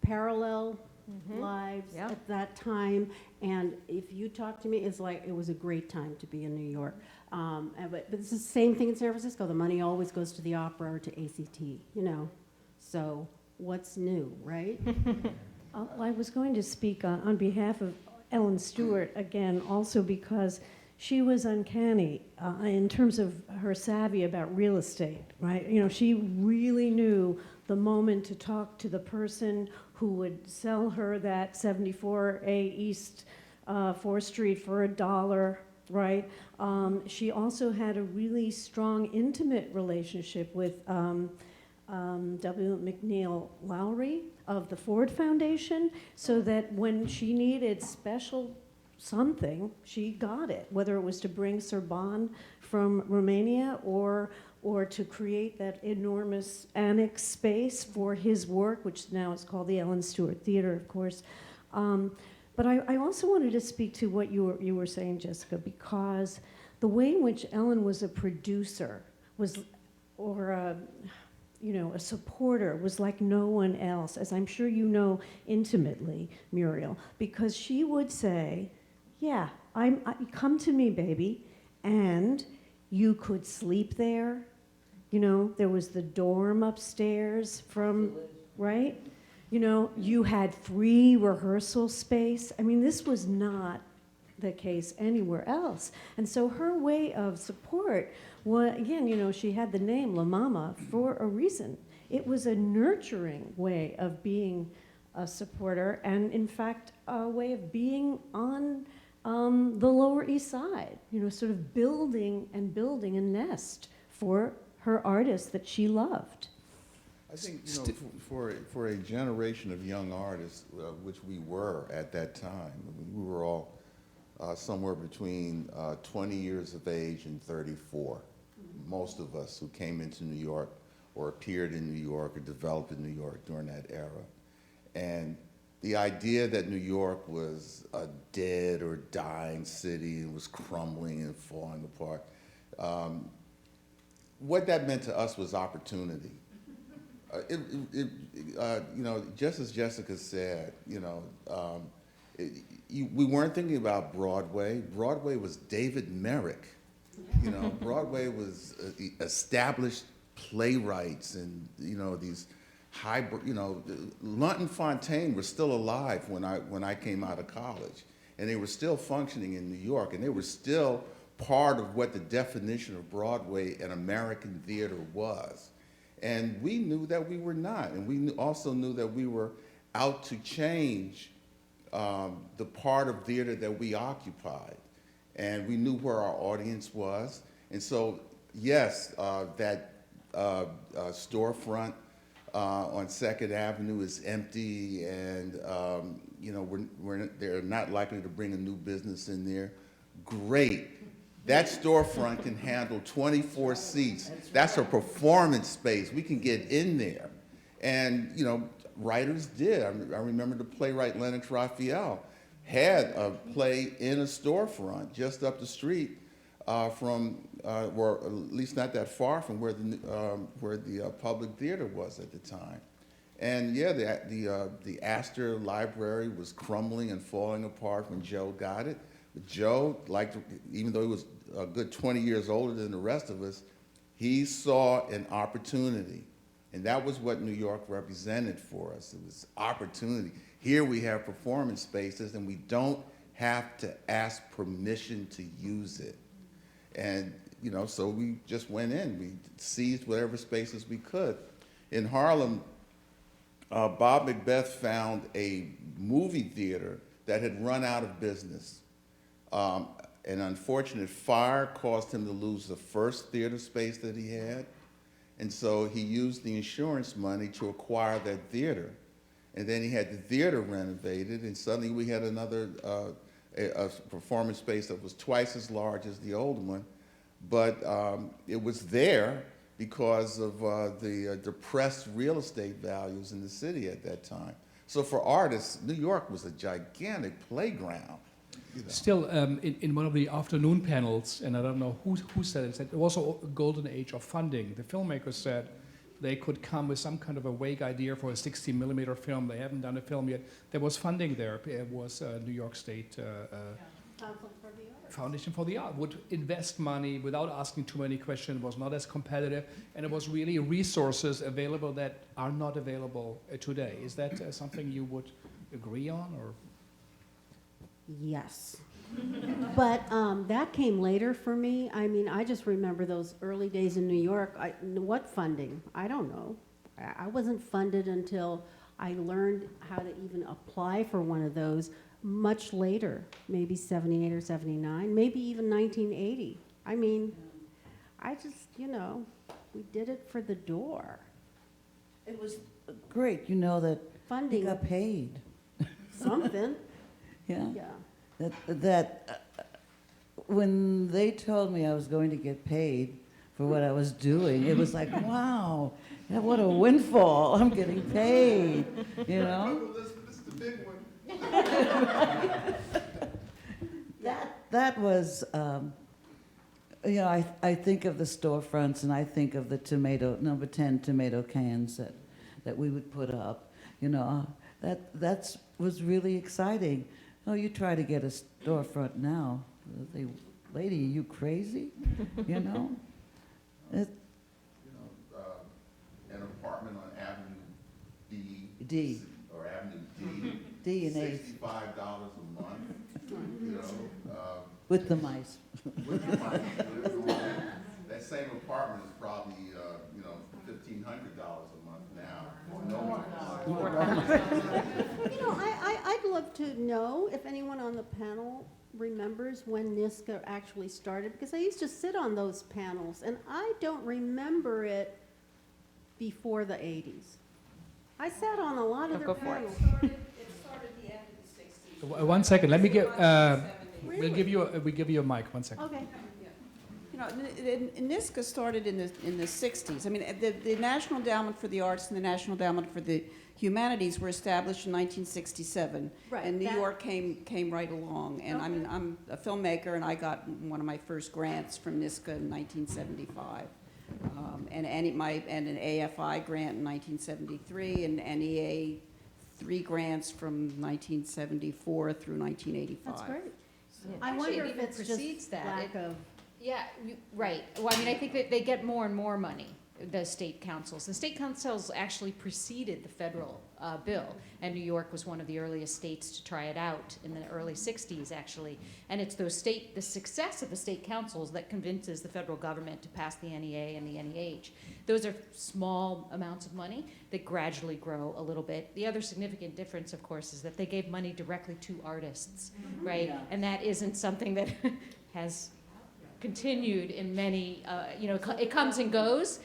S5: parallel lives at that time, and if you talk to me, it's like it was a great time to be in New York. But it's the same thing in San Francisco. The money always goes to the opera or to ACT, you know. So what's new, right?
S8: I was going to speak on behalf of Ellen Stewart again, also because she was uncanny in terms of her savvy about real estate, right? You know, she really knew the moment to talk to the person who would sell her that 74A East 4th Street for $1, right? She also had a really strong, intimate relationship with W. McNeil Lowry of the Ford Foundation, so that when she needed special something, she got it, whether it was to bring Serban from Romania or to create that enormous annex space for his work, which now is called the Ellen Stewart Theater, of course. But I also wanted to speak to what you were saying, Jessica, because the way in which Ellen was a producer was, or a supporter, was like no one else, as I'm sure you know intimately, Muriel, because she would say, yeah, come to me, baby, and you could sleep there. You know, there was the dorm upstairs right? You know, you had free rehearsal space. I mean, this was not the case anywhere else. And so her way of support was, again, you know, she had the name La Mama for a reason. It was a nurturing way of being a supporter, and in fact, a way of being on the Lower East Side, you know, sort of building a nest for her artists that she loved.
S3: I think, you know, for a generation of young artists, which we were at that time, I mean, we were all somewhere between 20 years of age and 34. Most of us who came into New York or appeared in New York or developed in New York during that era. And the idea that New York was a dead or dying city and was crumbling and falling apart, what that meant to us was opportunity. You know, just as Jessica said, you know, we weren't thinking about Broadway. Broadway was David Merrick. You know, Broadway was established playwrights and, you know, these hybrid, you know, Lunton Fontaine was still alive when I came out of college, and they were still functioning in New York, and they were still part of what the definition of Broadway and American theater was. And we knew that we were not, and we also knew that we were out to change the part of theater that we occupied. And we knew where our audience was. And so, yes, that storefront on 2nd Avenue is empty, and you know, they're not likely to bring a new business in there. Great. That storefront can handle 24 seats. That's a performance space. We can get in there. And, you know, writers did. I remember the playwright Lennox Raphael had a play in a storefront just up the street from, or at least not that far from where the public theater was at the time. And yeah, the Astor Library was crumbling and falling apart when Joe got it. But Joe, even though he was a good 20 years older than the rest of us, he saw an opportunity. And that was what New York represented for us. It was opportunity. Here we have performance spaces, and we don't have to ask permission to use it. And, you know, so we just went in. We seized whatever spaces we could. In Harlem, Bob Macbeth found a movie theater that had run out of business. An unfortunate fire caused him to lose the first theater space that he had. And so he used the insurance money to acquire that theater. And then he had the theater renovated, and suddenly we had another a performance space that was twice as large as the old one. But it was there because of the depressed real estate values in the city at that time. So for artists, New York was a gigantic playground. You know.
S1: Still, in one of the afternoon panels, and I don't know who said it, said it was a golden age of funding. The filmmakers said they could come with some kind of a vague idea for a 60mm film. They haven't done a film yet. There was funding there. It was New York State Foundation for the Arts would invest money without asking too many questions. It was not as competitive, and it was really resources available that are not available today. Is that something you would agree on, or?
S5: Yes. But that came later for me. I mean, I just remember those early days in New York. What funding? I don't know. I wasn't funded until I learned how to even apply for one of those much later, maybe 78 or 79, maybe even 1980. I mean, I just, we did it for the door.
S4: It was great, that
S5: Funding.
S4: you got paid.
S5: Something.
S4: Yeah.
S5: Yeah.
S4: When they told me I was going to get paid for what I was doing, it was like, wow, what a windfall! I'm getting paid,
S3: This is the big one.
S4: That was, I think of the storefronts and I think of the number 10 tomato cans that we would put up. That was really exciting. Oh, you try to get a storefront now. They, lady, are you crazy? It,
S3: An apartment on Avenue
S4: D.
S3: Or Avenue D.
S4: D and A.
S3: $65 a month.
S4: With the mice.
S3: With the money. That same apartment is probably $1,500 a month now. No
S5: I'd love to know if anyone on the panel remembers when NYSCA actually started, because I used to sit on those panels, and I don't remember it before the 80s. I sat on a lot of their
S2: Go for it.
S5: panels.
S6: It started the end of the 60s.
S1: 1 second, let me get,
S5: Really?
S1: we'll give you a mic, 1 second.
S5: Okay.
S6: NYSCA started in the 60s. I mean, the National Endowment for the Arts and the National Endowment for the Humanities were established in 1967.
S5: Right,
S6: And New
S5: that-
S6: York came right along. And I mean, I'm a filmmaker, and I got one of my first grants from NYSCA in 1975. And an AFI grant in 1973, and NEA 3 grants from 1974 through 1985.
S5: That's great.
S2: Yeah.
S5: I
S7: Actually,
S5: wonder
S7: it
S5: if
S7: even
S5: it's
S7: precedes
S5: just
S7: that.
S5: lack of.
S7: Yeah, right. Well, I mean, I think that they get more and more money, the state councils. The state councils actually preceded the federal bill, and New York was one of the earliest states to try it out in the early 60s, actually. And it's the success of the state councils that convinces the federal government to pass the NEA and the NEH. Those are small amounts of money that gradually grow a little bit. The other significant difference, of course, is that they gave money directly to artists, right?
S4: Yeah.
S7: And that isn't something that has continued in many, it comes and goes.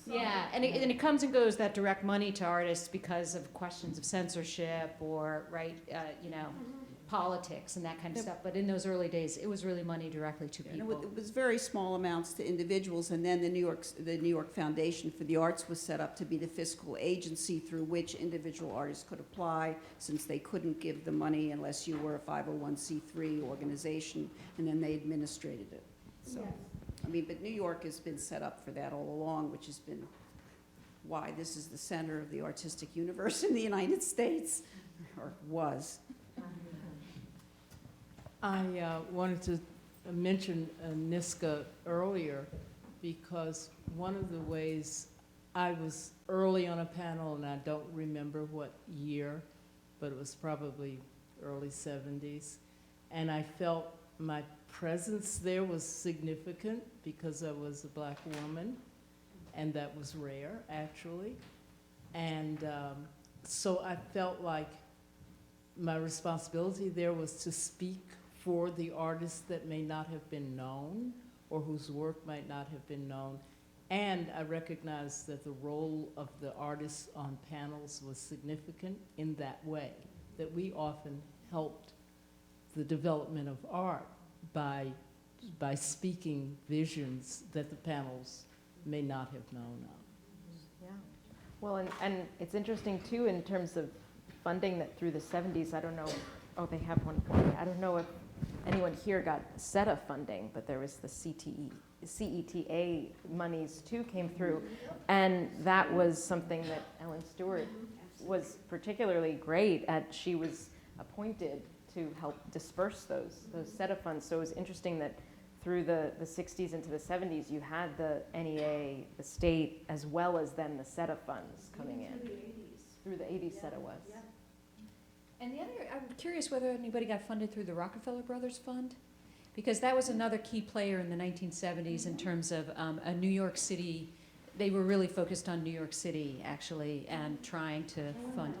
S7: Yeah, and it comes and goes, that direct money to artists, because of questions of censorship or, politics and that kind of stuff. But in those early days, it was really money directly to
S6: And
S7: people.
S6: it was very small amounts to individuals, and then the New York Foundation for the Arts was set up to be the fiscal agency through which individual artists could apply, since they couldn't give the money unless you were a 501c3 organization, and then they administrated it. So, I mean, but New York has been set up for that all along, which has been why this is the center of the artistic universe in the United States, or was.
S9: I wanted to mention NYSCA earlier because one of the ways I was early on a panel, and I don't remember what year, but it was probably early 70s, and I felt my presence there was significant because I was a black woman, and that was rare, actually. And so I felt like my responsibility there was to speak for the artists that may not have been known or whose work might not have been known. And I recognized that the role of the artists on panels was significant in that way, that we often helped the development of art by speaking visions that the panels may not have known of.
S2: Yeah. Well, and it's interesting, too, in terms of funding that through the 70s, I don't know, oh, they have one for me. I don't know if anyone here got SETA funding, but there was the CETA monies, too, came through. And that was something that Ellen Stewart was particularly great at. She was appointed to help disperse those SETA funds. So it was interesting that through the 60s into the 70s, you had the NEA, the state, as well as then the SETA funds coming in. Through the 80s, SETA was.
S7: And the other, I'm curious whether anybody got funded through the Rockefeller Brothers Fund, because that was another key player in the 1970s in terms of a New York City. They were really focused on New York City, actually, and trying to fund.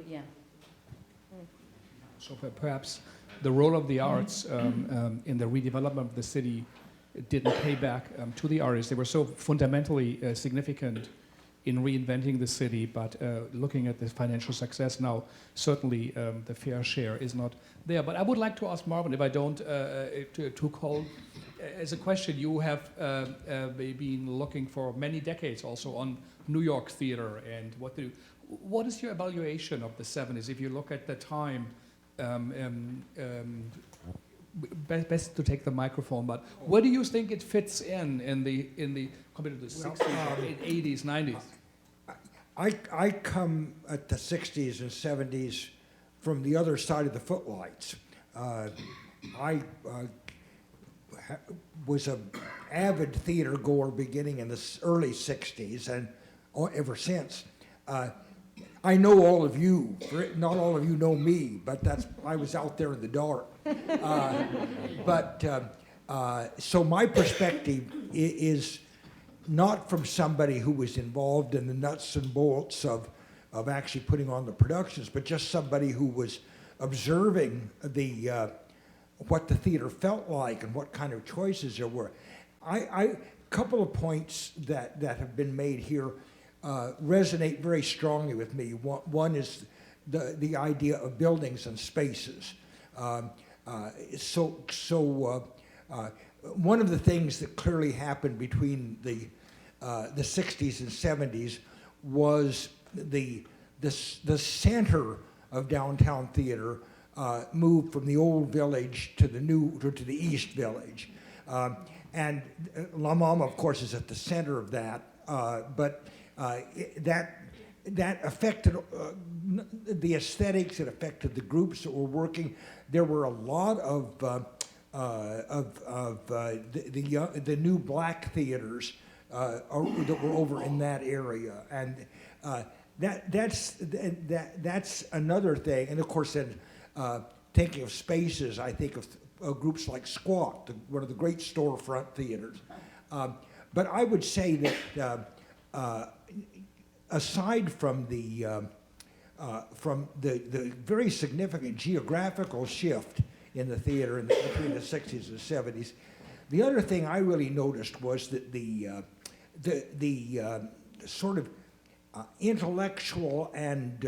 S7: Yeah.
S1: So perhaps the role of the arts in the redevelopment of the city didn't pay back to the artists. They were so fundamentally significant in reinventing the city, but looking at the financial success now, certainly the fair share is not there. But I would like to ask Marvin, if I don't, to call as a question, you have been looking for many decades also on New York theater and what is your evaluation of the 70s? If you look at the time, best to take the microphone, but where do you think it fits in the compared to the 60s, 80s, 90s?
S10: I come at the 60s and 70s from the other side of the footlights. I was an avid theater goer beginning in the early 60s and ever since. I know all of you. Not all of you know me, but I was out there in the dark. So my perspective is not from somebody who was involved in the nuts and bolts of actually putting on the productions, but just somebody who was observing what the theater felt like and what kind of choices there were. A couple of points that have been made here resonate very strongly with me. One is the idea of buildings and spaces. One of the things that clearly happened between the 60s and 70s was the center of downtown theater moved from the old village to the East Village, and La Mama, of course, is at the center of that. But that affected the aesthetics. It affected the groups that were working. There were a lot of the new black theaters that were over in that area, and that's another thing. And of course, then thinking of spaces, I think of groups like Squawk, one of the great storefront theaters. But I would say that aside from the very significant geographical shift in the theater between the 60s and 70s, the other thing I really noticed was that the sort of intellectual and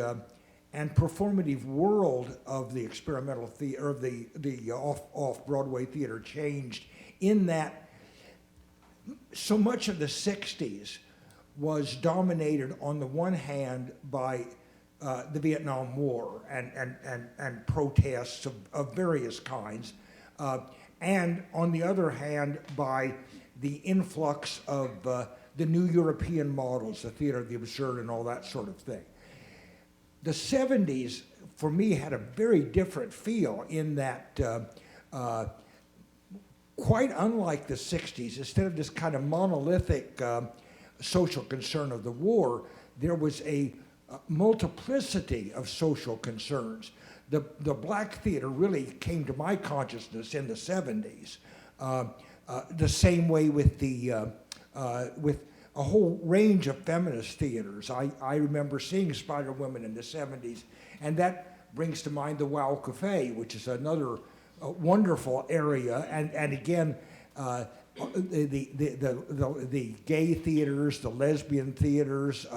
S10: performative world of the experimental theater, of the off-Broadway theater, changed in that so much of the 60s was dominated on the one hand by the Vietnam War and protests of various kinds, and on the other hand by the influx of the new European models, the theater of the absurd and all that sort of thing. The 70s, for me, had a very different feel in that, quite unlike the 60s, instead of this kind of monolithic social concern of the war, there was a multiplicity of social concerns. The black theater really came to my consciousness in the 70s. The same way with with a whole range of feminist theaters. I remember seeing Spiderwoman in the 70s, and that brings to mind the Wow Cafe, which is another wonderful area, and again, the gay theaters, the lesbian theaters.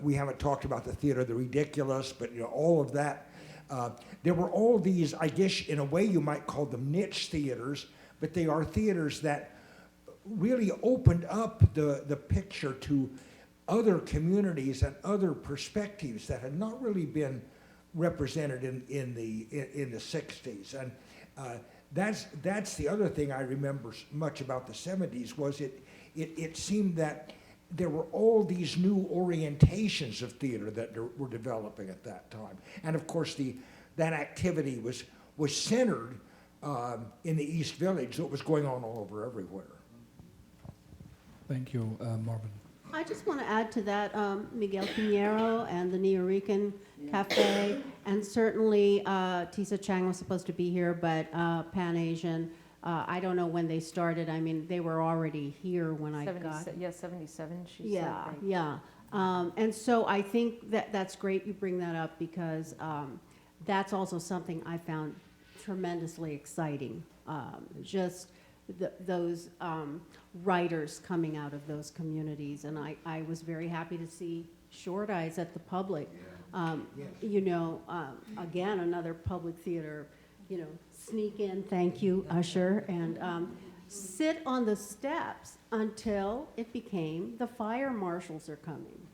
S10: We haven't talked about the theater of the ridiculous, but all of that. There were all these, I guess, in a way you might call them niche theaters, but they are theaters that really opened up the picture to other communities and other perspectives that had not really been represented in the 60s. And that's the other thing I remember much about the 70s was it seemed that there were all these new orientations of theater that were developing at that time. And of course that activity was centered in the East Village, so it was going on all over everywhere.
S1: Thank you, Marvin.
S5: I just want to add to that, Miguel Pinheiro and the Nuyorican Cafe And certainly, Tisa Chang was supposed to be here, but Pan Asian, I don't know when they started. I mean, they were already here when I got.
S2: 77, she said.
S5: Yeah,
S2: right?
S5: yeah. And so I think that that's great you bring that up, because that's also something I found tremendously exciting. Just those writers coming out of those communities. And I was very happy to see Short Eyes at the Public. You know, again, another public theater, you know, sneak in, thank you, usher, and sit on the steps until it became the fire marshals are coming,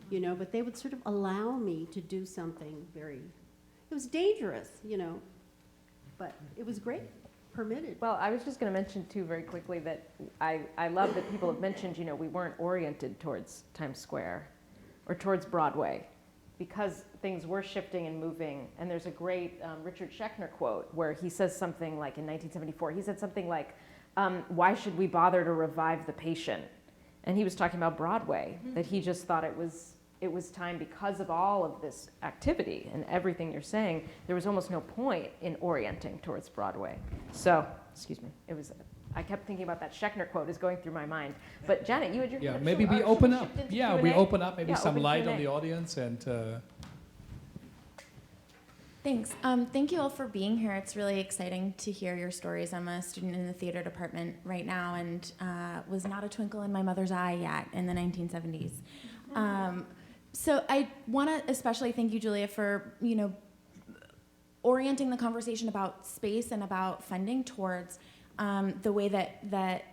S5: you know, but they would sort of allow me to do something very, it was dangerous, you know, but it was great, permitted.
S2: Well, I was just going to mention too very quickly that I love that people have mentioned, you know, we weren't oriented towards Times Square or towards Broadway because things were shifting and moving. And there's a great Richard Schechner quote where he says something like in 1974, he said something like, why should we bother to revive the patient? And he was talking about Broadway, that he just thought it was time because of all of this activity and everything you're saying, there was almost no point in orienting towards Broadway. So, excuse me, I kept thinking about that Schechner quote is going through my mind. But Janet, you had your
S1: Yeah, maybe we open up. Yeah, we open up, maybe
S2: Yeah,
S1: some
S2: open
S1: light
S2: Q&A.
S1: on the audience and.
S11: Thanks. Thank you all for being here. It's really exciting to hear your stories. I'm a student in the theater department right now and was not a twinkle in my mother's eye yet in the 1970s. So I want to especially thank you, Julia, for, you know, orienting the conversation about space and about funding towards the way that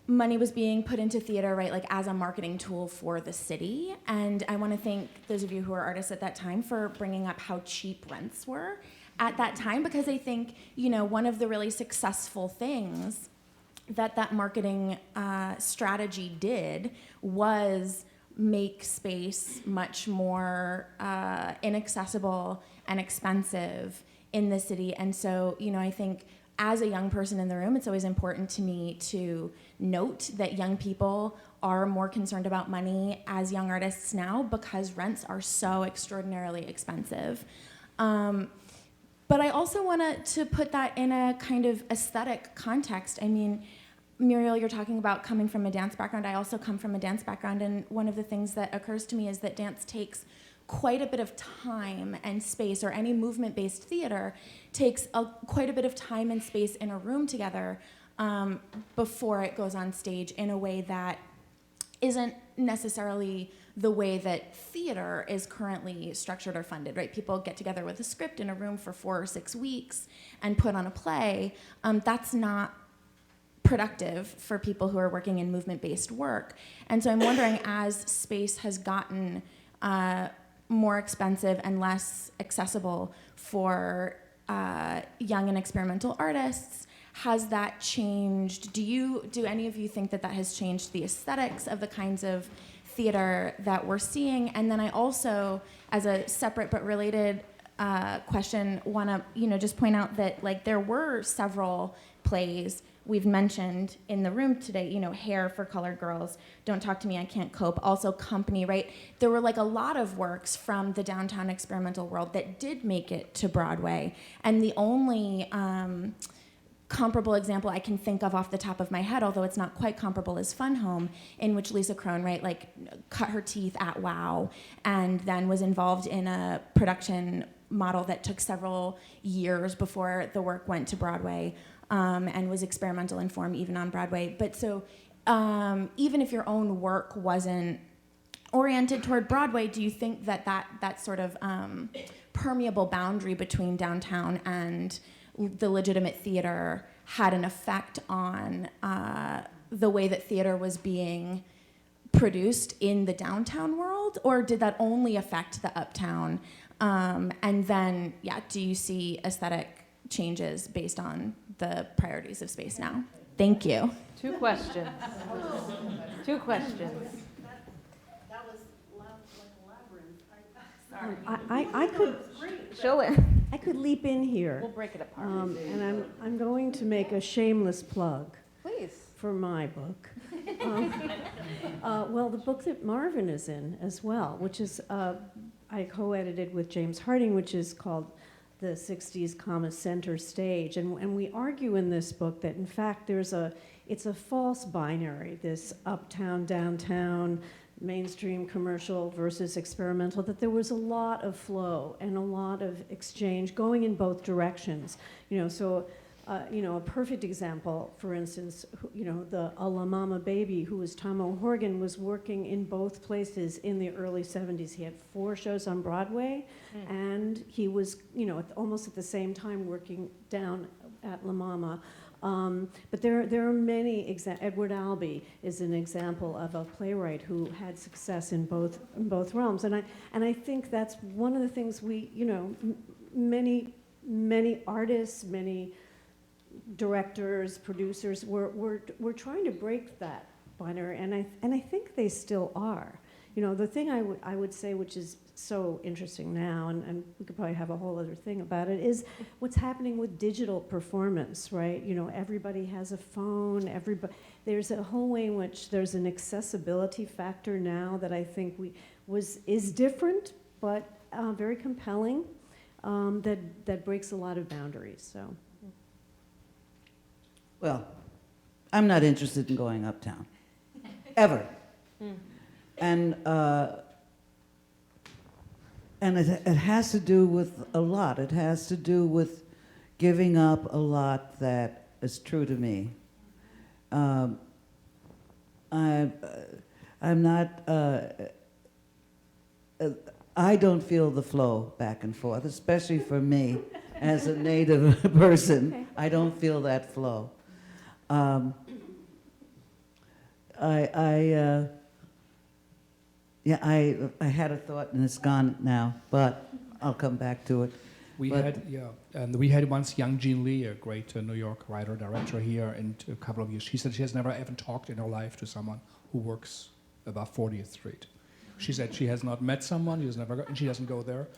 S11: money was being put into theater, right, like as a marketing tool for the city. And I want to thank those of you who were artists at that time for bringing up how cheap rents were at that time, because I think, you know, one of the really successful things that marketing strategy did was make space much more inaccessible and expensive in the city. And so, you know, I think as a young person in the room, it's always important to me to note that young people are more concerned about money as young artists now because rents are so extraordinarily expensive. But I also wanted to put that in a kind of aesthetic context. I mean, Muriel, you're talking about coming from a dance background. I also come from a dance background, and one of the things that occurs to me is that dance takes quite a bit of time and space, or any movement-based theater takes quite a bit of time and space in a room together before it goes on stage in a way that isn't necessarily the way that theater is currently structured or funded, right? People get together with a script in a room for 4 or 6 weeks and put on a play. That's not productive for people who are working in movement-based work. And so I'm wondering, as space has gotten more expensive and less accessible for young and experimental artists, has that changed? Do any of you think that has changed the aesthetics of the kinds of theater that we're seeing? And then I also, as a separate but related question, want to just point out that like there were several plays we've mentioned in the room today, Hair for Colored Girls, Don't Talk to Me, I Can't Cope, also Company, right? There were like a lot of works from the downtown experimental world that did make it to Broadway. And the only comparable example I can think of off the top of my head, although it's not quite comparable, is Fun Home, in which Lisa Krohn, right, like cut her teeth at WOW and then was involved in a production model that took several years before the work went to Broadway. And was experimental in form even on Broadway. But so even if your own work wasn't oriented toward Broadway, do you think that sort of permeable boundary between downtown and the legitimate theater had an effect on the way that theater was being produced in the downtown world? Or did that only affect the uptown? And then, do you see aesthetic changes based on the priorities of space now? Thank you.
S2: Two questions. Two questions.
S5: That was like a labyrinth.
S8: I could
S2: She'll
S8: I could leap in here.
S2: We'll break it apart.
S8: And I'm going to make a shameless plug
S2: Please.
S8: for my book. Well, the book that Marvin is in as well, which is I co-edited with James Harding, which is called The 60s, Center Stage. And we argue in this book that, in fact, it's a false binary, this uptown, downtown, mainstream commercial versus experimental, that there was a lot of flow and a lot of exchange going in both directions. A perfect example, for instance, the A La Mama Baby, who was Tom O'Horgan, was working in both places in the early 70s. He had 4 shows on Broadway, and he was, almost at the same time working down at La Mama. But there are many Edward Albee is an example of a playwright who had success in both realms, and I think that's one of the things many artists, many directors, producers were trying to break that binary, and I think they still are. The thing I would say, which is so interesting now, and we could probably have a whole other thing about it, is what's happening with digital performance, right? Everybody has a phone, there's a whole way in which there's an accessibility factor now that I think is different, but very compelling, that breaks a lot of boundaries, so.
S4: Well, I'm not interested in going uptown, ever. And it has to do with a lot. It has to do with giving up a lot that is true to me. I'm not. I don't feel the flow back and forth, especially for me as a native person.
S8: Okay.
S4: I don't feel that flow. I had a thought and it's gone now, but I'll come back to it.
S1: We had once young Jean Lee, a great New York writer director here, in a couple of years. She said she has never even talked in her life to someone who works above 40th Street. She said she has not met someone, and she doesn't go there.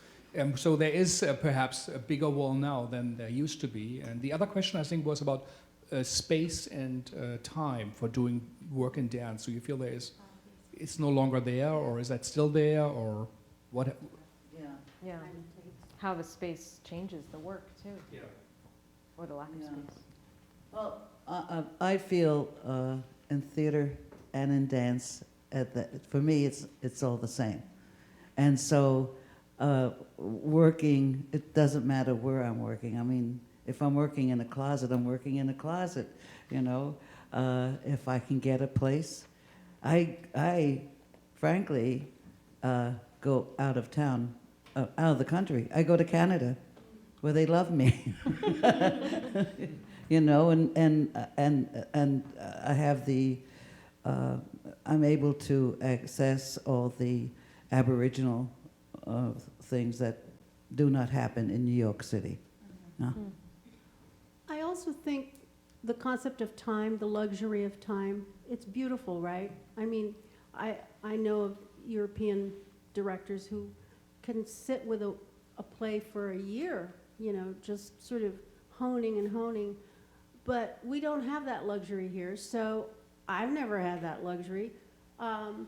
S1: So there is perhaps a bigger wall now than there used to be. And the other question I think was about space and time for doing work in dance. So you feel it's no longer there, or is that still there, or what?
S2: Yeah. How the space changes the work too.
S1: Yeah.
S2: Or the lack of space.
S4: Well, I feel in theater and in dance, for me, it's all the same. And so working, it doesn't matter where I'm working. I mean, if I'm working in a closet, I'm working in a closet, if I can get a place. I frankly, go out of town, out of the country. I go to Canada, where they love me. And I have I'm able to access all the Aboriginal things that do not happen in New York City.
S5: I also think the concept of time, the luxury of time, it's beautiful, right? I mean, I know of European directors who can sit with a play for a year, just sort of honing and honing. But we don't have that luxury here, so I've never had that luxury. I'm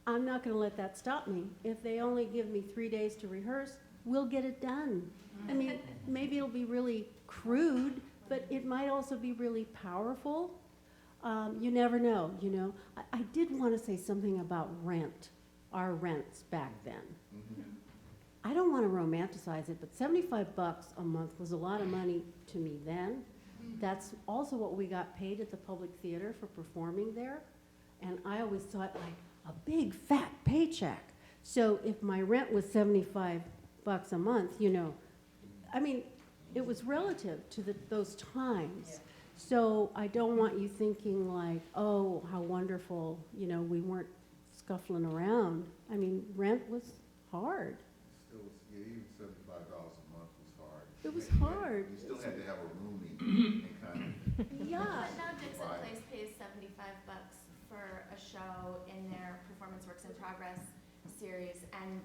S5: not going to let that stop me. If they only give me 3 days to rehearse, we'll get it done. I mean, maybe it'll be really crude, but it might also be really powerful. You never know, I did want to say something about rent, our rents back then. I don't want to romanticize it, but $75 a month was a lot of money to me then. That's also what we got paid at the Public Theater for performing there. And I always thought like a big fat paycheck. So if my rent was $75 a month, I mean, it was relative to those times. Yeah. So I don't want you thinking like, oh, how wonderful, we weren't scuffling around. I mean, rent was hard.
S3: Even $75 a month was hard.
S5: It was hard.
S3: You still had to have a roomie and kind of.
S5: Yeah.
S11: But now Dixon Place pays $75 for a show in their Performance Works in Progress series, and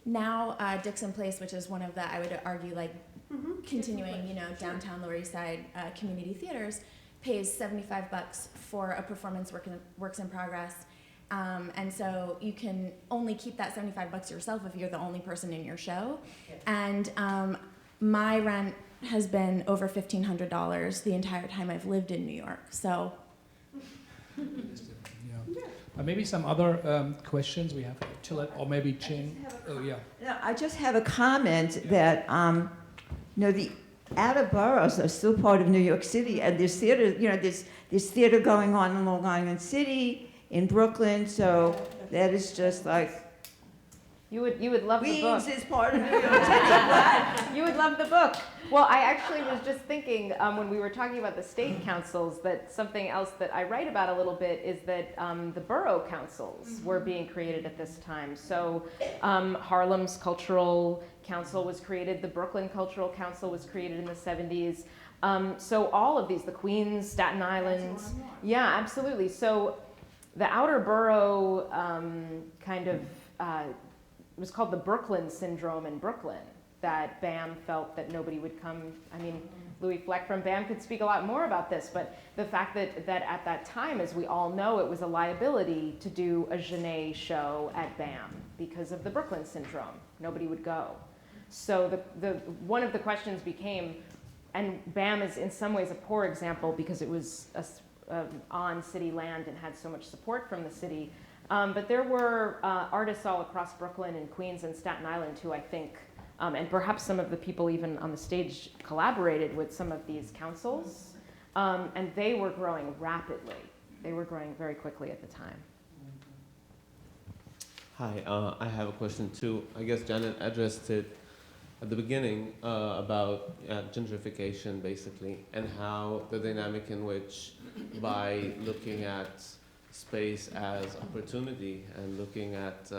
S11: now Dixon Place, which is one of the, I would argue, like continuing, downtown Lower East Side community theaters, pays $75 for a performance works in progress, And so you can only keep that $75 yourself if you're the only person in your show. And my rent has been over $1,500 the entire time I've lived in New York. So.
S1: Maybe some other questions we have to let, or maybe Ching. Oh, yeah.
S12: No, I just have a comment that, the outer boroughs are still part of New York City, and there's theater, there's theater going on in Long Island City, in Brooklyn, so that is just like,
S2: You would love the book.
S12: Queens is part of New York City, what?
S2: You would love the book. Well, I actually was just thinking when we were talking about the state councils that something else that I write about a little bit is that the borough councils were being created at this time. So Harlem's Cultural Council was created, the Brooklyn Cultural Council was created in the 70s. So all of these, the Queens, Staten Island. Yeah, absolutely. So the outer borough it was called the Brooklyn syndrome in Brooklyn, that BAM felt that nobody would come. I mean, Louis Fleck from BAM could speak a lot more about this, but the fact that at that time, as we all know, it was a liability to do a Genet show at BAM because of the Brooklyn syndrome. Nobody would go. So one of the questions became, and BAM is in some ways a poor example because it was on city land and had so much support from the city. But there were artists all across Brooklyn and Queens and Staten Island who I think, and perhaps some of the people even on the stage collaborated with some of these councils, and they were growing rapidly. They were growing very quickly at the time.
S13: Hi, I have a question too. I guess Janet addressed it at the beginning about gentrification basically, and how the dynamic in which by looking at space as opportunity and looking at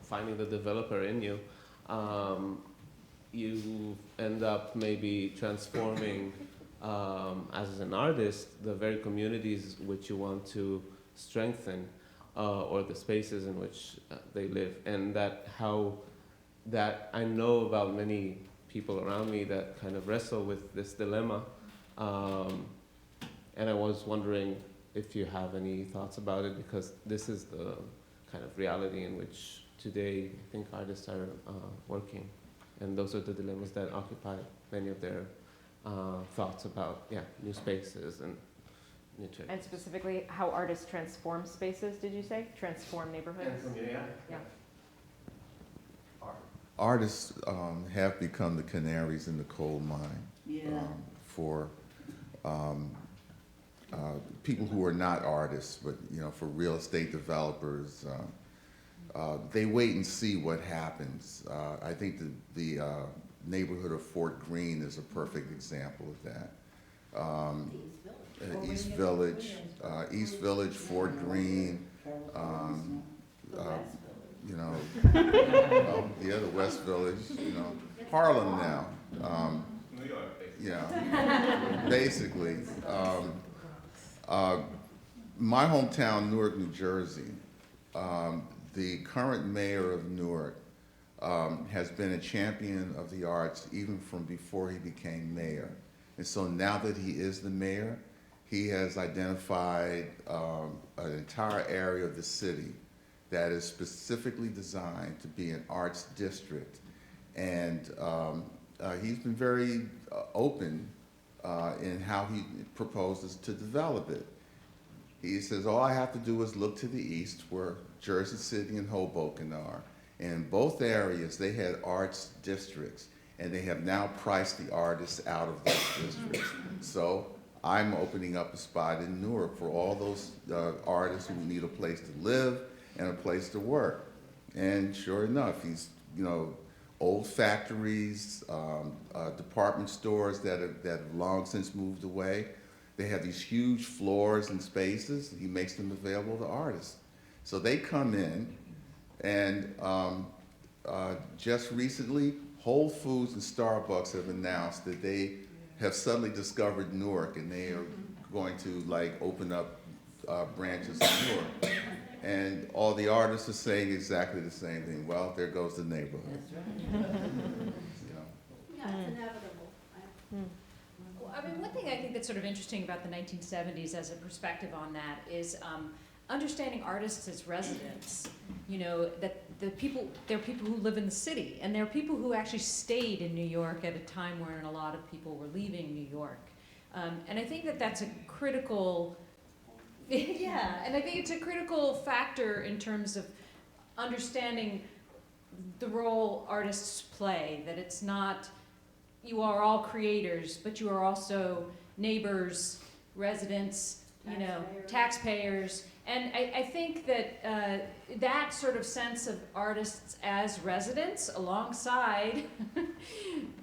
S13: finding the developer in you, you end up maybe transforming as an artist the very communities which you want to strengthen or the spaces in which they live, and that I know about many people around me that kind of wrestle with this dilemma, and I was wondering if you have any thoughts about it, because this is the kind of reality in which today I think artists are working, and those are the dilemmas that occupy many of their thoughts about new spaces and new trends.
S2: And specifically how artists transform spaces, did you say? Transform neighborhoods? Yeah.
S3: Artists have become the canaries in the coal mine for people who are not artists, but for real estate developers. They wait and see what happens. I think the neighborhood of Fort Greene is a perfect example of that. East Village, Fort Greene, the West Village, Harlem now. New York, basically. My hometown, Newark, New Jersey, the current mayor of Newark has been a champion of the arts even from before he became mayor. And so now that he is the mayor, he has identified an entire area of the city that is specifically designed to be an arts district. And he's been very open in how he proposes to develop it. He says, all I have to do is look to the east where Jersey City and Hoboken are. And in both areas, they had arts districts, and they have now priced the artists out of those districts. So I'm opening up a spot in Newark for all those artists who need a place to live and a place to work. And sure enough, he's, old factories, department stores that have long since moved away. They have these huge floors and spaces. He makes them available to artists. So they come in, and just recently, Whole Foods and Starbucks have announced that they have suddenly discovered Newark, and they are going to open up branches in Newark. And all the artists are saying exactly the same thing. Well, there goes the neighborhood.
S5: That's right. Yeah, it's inevitable.
S7: Well, one thing I think that's sort of interesting about the 1970s as a perspective on that is understanding artists as residents, you know, that there are people who live in the city, and there are people who actually stayed in New York at a time when a lot of people were leaving New York. And I think that that's a critical, yeah, and I think it's a critical factor in terms of understanding the role artists play, that it's not, you are all creators, but you are also neighbors, residents, you know, taxpayers. And I think that that sort of sense of artists as residents alongside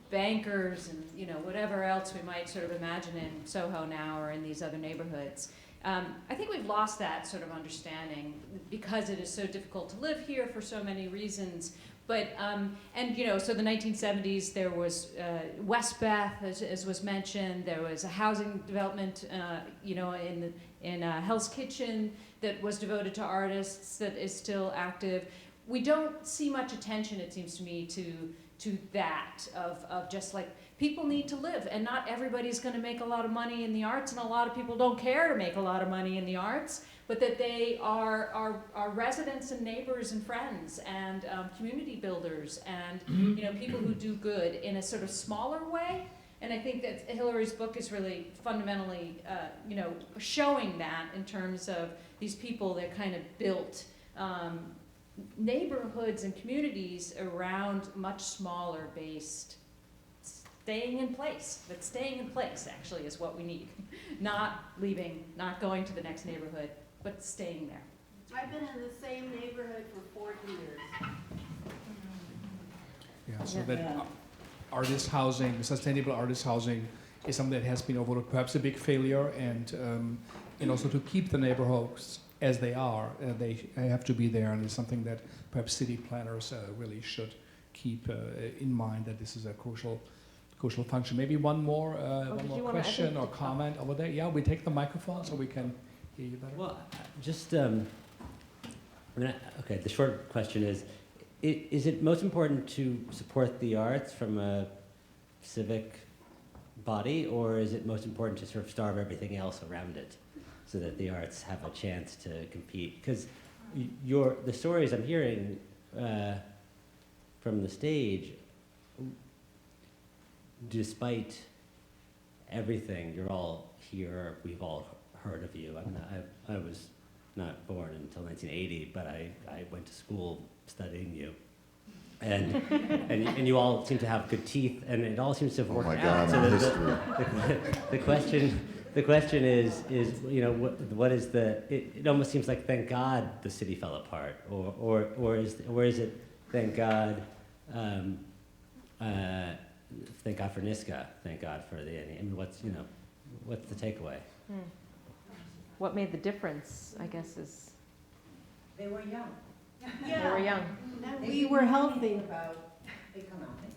S7: bankers and, you know, whatever else we might sort of imagine in Soho now or in these other neighborhoods. I think we've lost that sort of understanding because it is so difficult to live here for so many reasons. But, and you know, so the 1970s, there was Westbeth, as was mentioned. There was a housing development, you know, in Hell's Kitchen that was devoted to artists that is still active. We don't see much attention, it seems to me, to that, of just like, people need to live, and not everybody's going to make a lot of money in the arts, and a lot of people don't care to make a lot of money in the arts, but that they are residents and neighbors and friends and community builders and you know, people who do good in a sort of smaller way. And I think that Hillary's book is really fundamentally, you know, showing that in terms of these people that kind of built neighborhoods and communities around much smaller based staying in place. But staying in place actually is what we need. Not leaving, not going to the next neighborhood, but staying there.
S5: I've been in the same neighborhood for 40 years.
S1: Yeah, so that artist housing, sustainable artist housing, is something that has been overlooked, perhaps a big failure, and also to keep the neighborhoods as they are, they have to be there, and it's something that perhaps city planners really should keep in mind, that this is a crucial function. Maybe one more question or comment over there. Yeah, we take the microphone so we can hear you better.
S14: Well, just okay. The short question is it most important to support the arts from a civic body, or is it most important to sort of starve everything else around it, so that the arts have a chance to compete? Because the stories I'm hearing from the stage, despite everything, you're all here, we've all heard of you. I mean, I was not born until 1980, but I went to school studying you. And, and you all seem to have good teeth, and it all seems to have worked out. So the question is, you know, what is the? It almost seems like thank God the city fell apart, or is it thank God, thank God for NYSCA, thank God for the. I mean, what's the takeaway?
S2: What made the difference, I guess, is
S15: they were young.
S2: They were young.
S5: And we were healthy.
S15: About economics.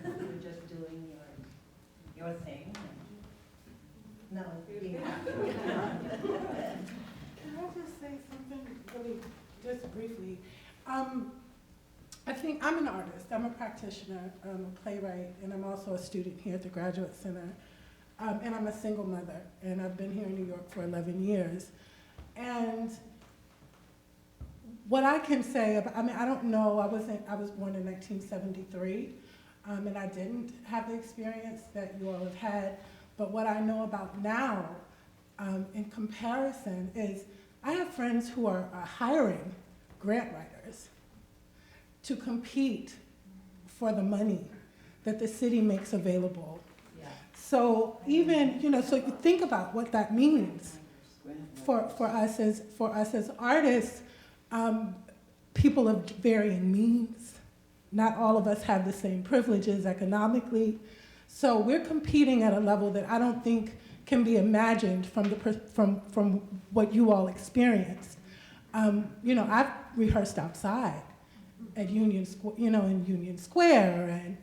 S15: You were just doing your thing. No, being happy.
S16: Can I just say something really, just briefly? I think I'm an artist. I'm a practitioner, a playwright, and I'm also a student here at the Graduate Center. And I'm a single mother, and I've been here in New York for 11 years. And what I can say about, I mean, I don't know, I was born in 1973, and I didn't have the experience that you all have had, but what I know about now, in comparison, is I have friends who are hiring grant writers to compete for the money that the city makes available. Yeah. So even, so you think about what that means for us as artists. People of varying means. Not all of us have the same privileges economically. So we're competing at a level that I don't think can be imagined from what you all experienced. I've rehearsed outside at Union Square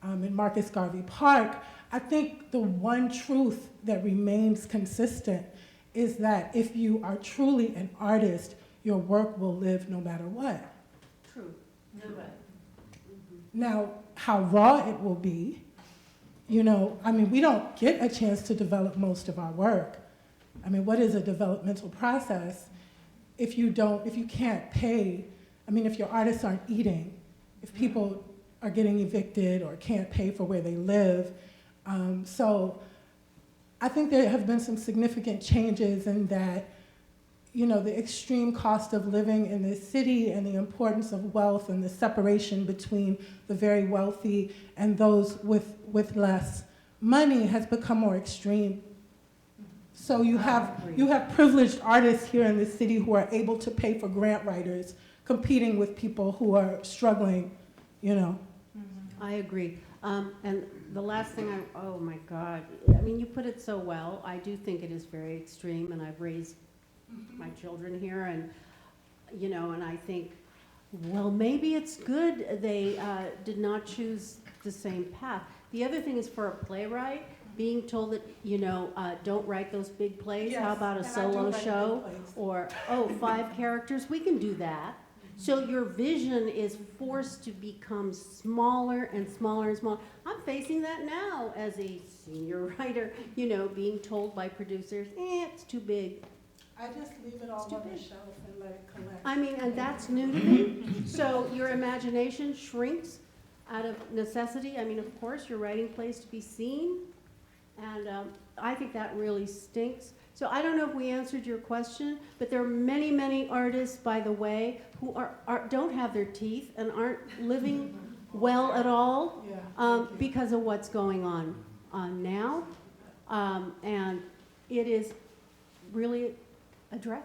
S16: and in Marcus Garvey Park. I think the one truth that remains consistent is that if you are truly an artist, your work will live no matter what.
S15: True.
S16: Now, how raw it will be, we don't get a chance to develop most of our work. I mean, what is a developmental process? if you can't pay, I mean, if your artists aren't eating, if people are getting evicted or can't pay for where they live. So I think there have been some significant changes in that, you know, the extreme cost of living in this city and the importance of wealth and the separation between the very wealthy and those with less money has become more extreme. So you have privileged artists here in the city who are able to pay for grant writers, competing with people who are struggling, you know.
S5: I agree. And the last thing oh my God, I mean, you put it so well. I do think it is very extreme, and I've raised my children here, and, you know, and I think, well, maybe it's good they did not choose the same path. The other thing is, for a playwright, being told that, you know, don't write those big plays.
S16: Yes,
S5: How about a
S16: and I do
S5: solo
S16: write big
S5: show?
S16: plays.
S5: Or, oh, 5 characters, we can do that. So your vision is forced to become smaller and smaller and smaller. I'm facing that now as a senior writer, you know, being told by producers, it's too big.
S16: I just leave it all on the shelf and let it collect.
S5: I mean, and that's new to me. So your imagination shrinks out of necessity. I mean, of course, you're writing plays to be seen. And I think that really stinks. So I don't know if we answered your question, but there are many, many artists, by the way, who don't have their teeth and aren't living well at all because of what's going on now. And it is really a drag.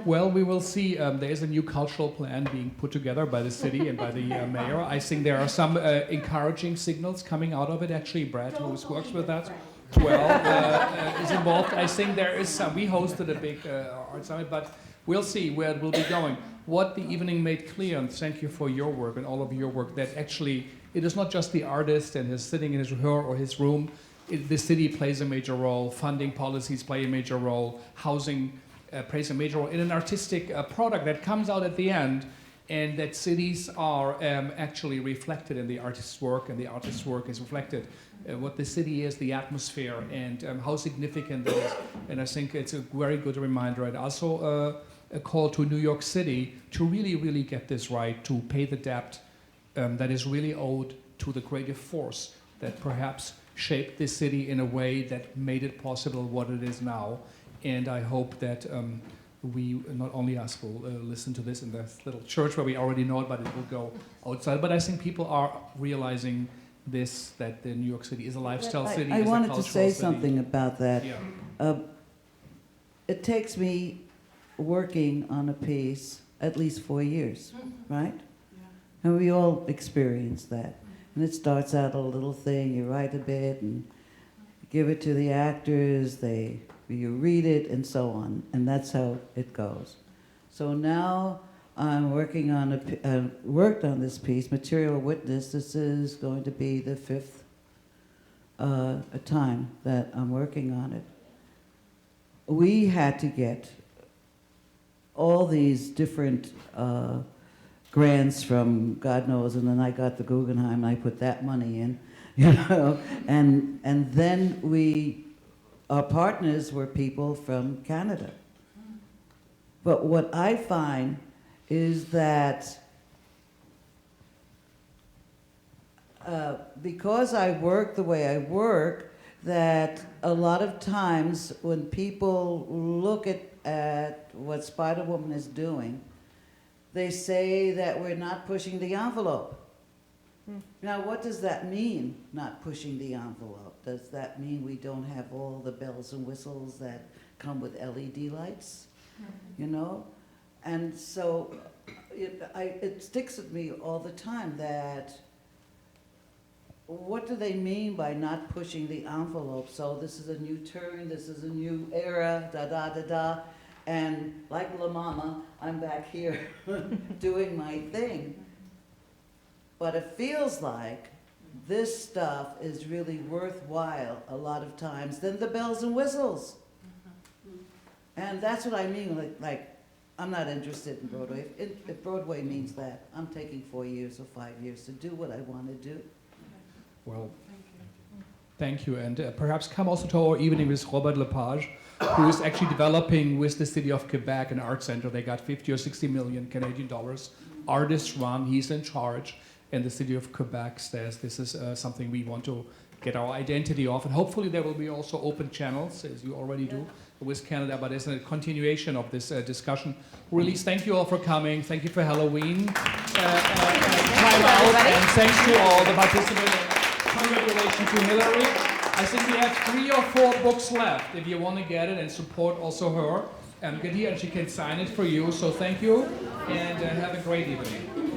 S1: Well, we will see. There is a new cultural plan being put together by the city and by the mayor. I think there are some encouraging signals coming out of it. Actually, Brad, who works with that, is involved. I think there is some. We hosted a big art summit, but we'll see where it will be going. What the evening made clear, and thank you for your work and all of your work, that actually it is not just the artist and his sitting in his her or his room. The city plays a major role. Funding policies play a major role. Housing plays a major role in an artistic product that comes out at the end, and that cities are actually reflected in the artist's work, and the artist's work is reflected. What the city is, the atmosphere, and how significant it is. And I think it's a very good reminder, and also a call to New York City to really, really get this right, to pay the debt that is really owed to the creative force that perhaps shaped this city in a way that made it possible what it is now. And I hope that we, not only us, will listen to this in this little church where we already know it, but it will go outside. But I think people are realizing this, that the New York City is a lifestyle city.
S4: I wanted to say
S1: city.
S4: something about that.
S1: Yeah.
S4: It takes me working on a piece at least 4 years, right? Yeah. And we all experience that. And it starts out a little thing, you write a bit and give it to the actors, you read it, and so on. And that's how it goes. So now I'm working on worked on this piece, Material Witness. This is going to be the 5th time that I'm working on it. We had to get all these different grants from God knows, and then I got the Guggenheim, and I put that money in, you know, and then our partners were people from Canada. But what I find is that because I work the way I work, that a lot of times when people look at what Spiderwoman is doing, they say that we're not pushing the envelope. Now, what does that mean, not pushing the envelope? Does that mean we don't have all the bells and whistles that come with LED lights? You know? And so it sticks with me all the time that what do they mean by not pushing the envelope? So this is a new turn, this is a new era, da-da-da-da. And like La Mama, I'm back here doing my thing. But it feels like this stuff is really worthwhile a lot of times than the bells and whistles. And that's what I mean, like I'm not interested in Broadway. If Broadway means that, I'm taking 4 years or 5 years to do what I want to do.
S1: Well, Thank you, and perhaps come also to our evening with Robert Lepage, who is actually developing with the city of Quebec an art center. They got 50 or 60 million Canadian dollars. Artists run, he's in charge, and the city of Quebec says this is something we want to get our identity off, and hopefully there will be also open channels, as you already do with Canada, but as a continuation of this discussion. Really, thank you all for coming. Thank you for Halloween time out, and thanks to all the participants. Congratulations to Hillary. I think we have 3 or 4 books left if you want to get it and support also her. Get here and she can sign it for you. So thank you and have a great evening.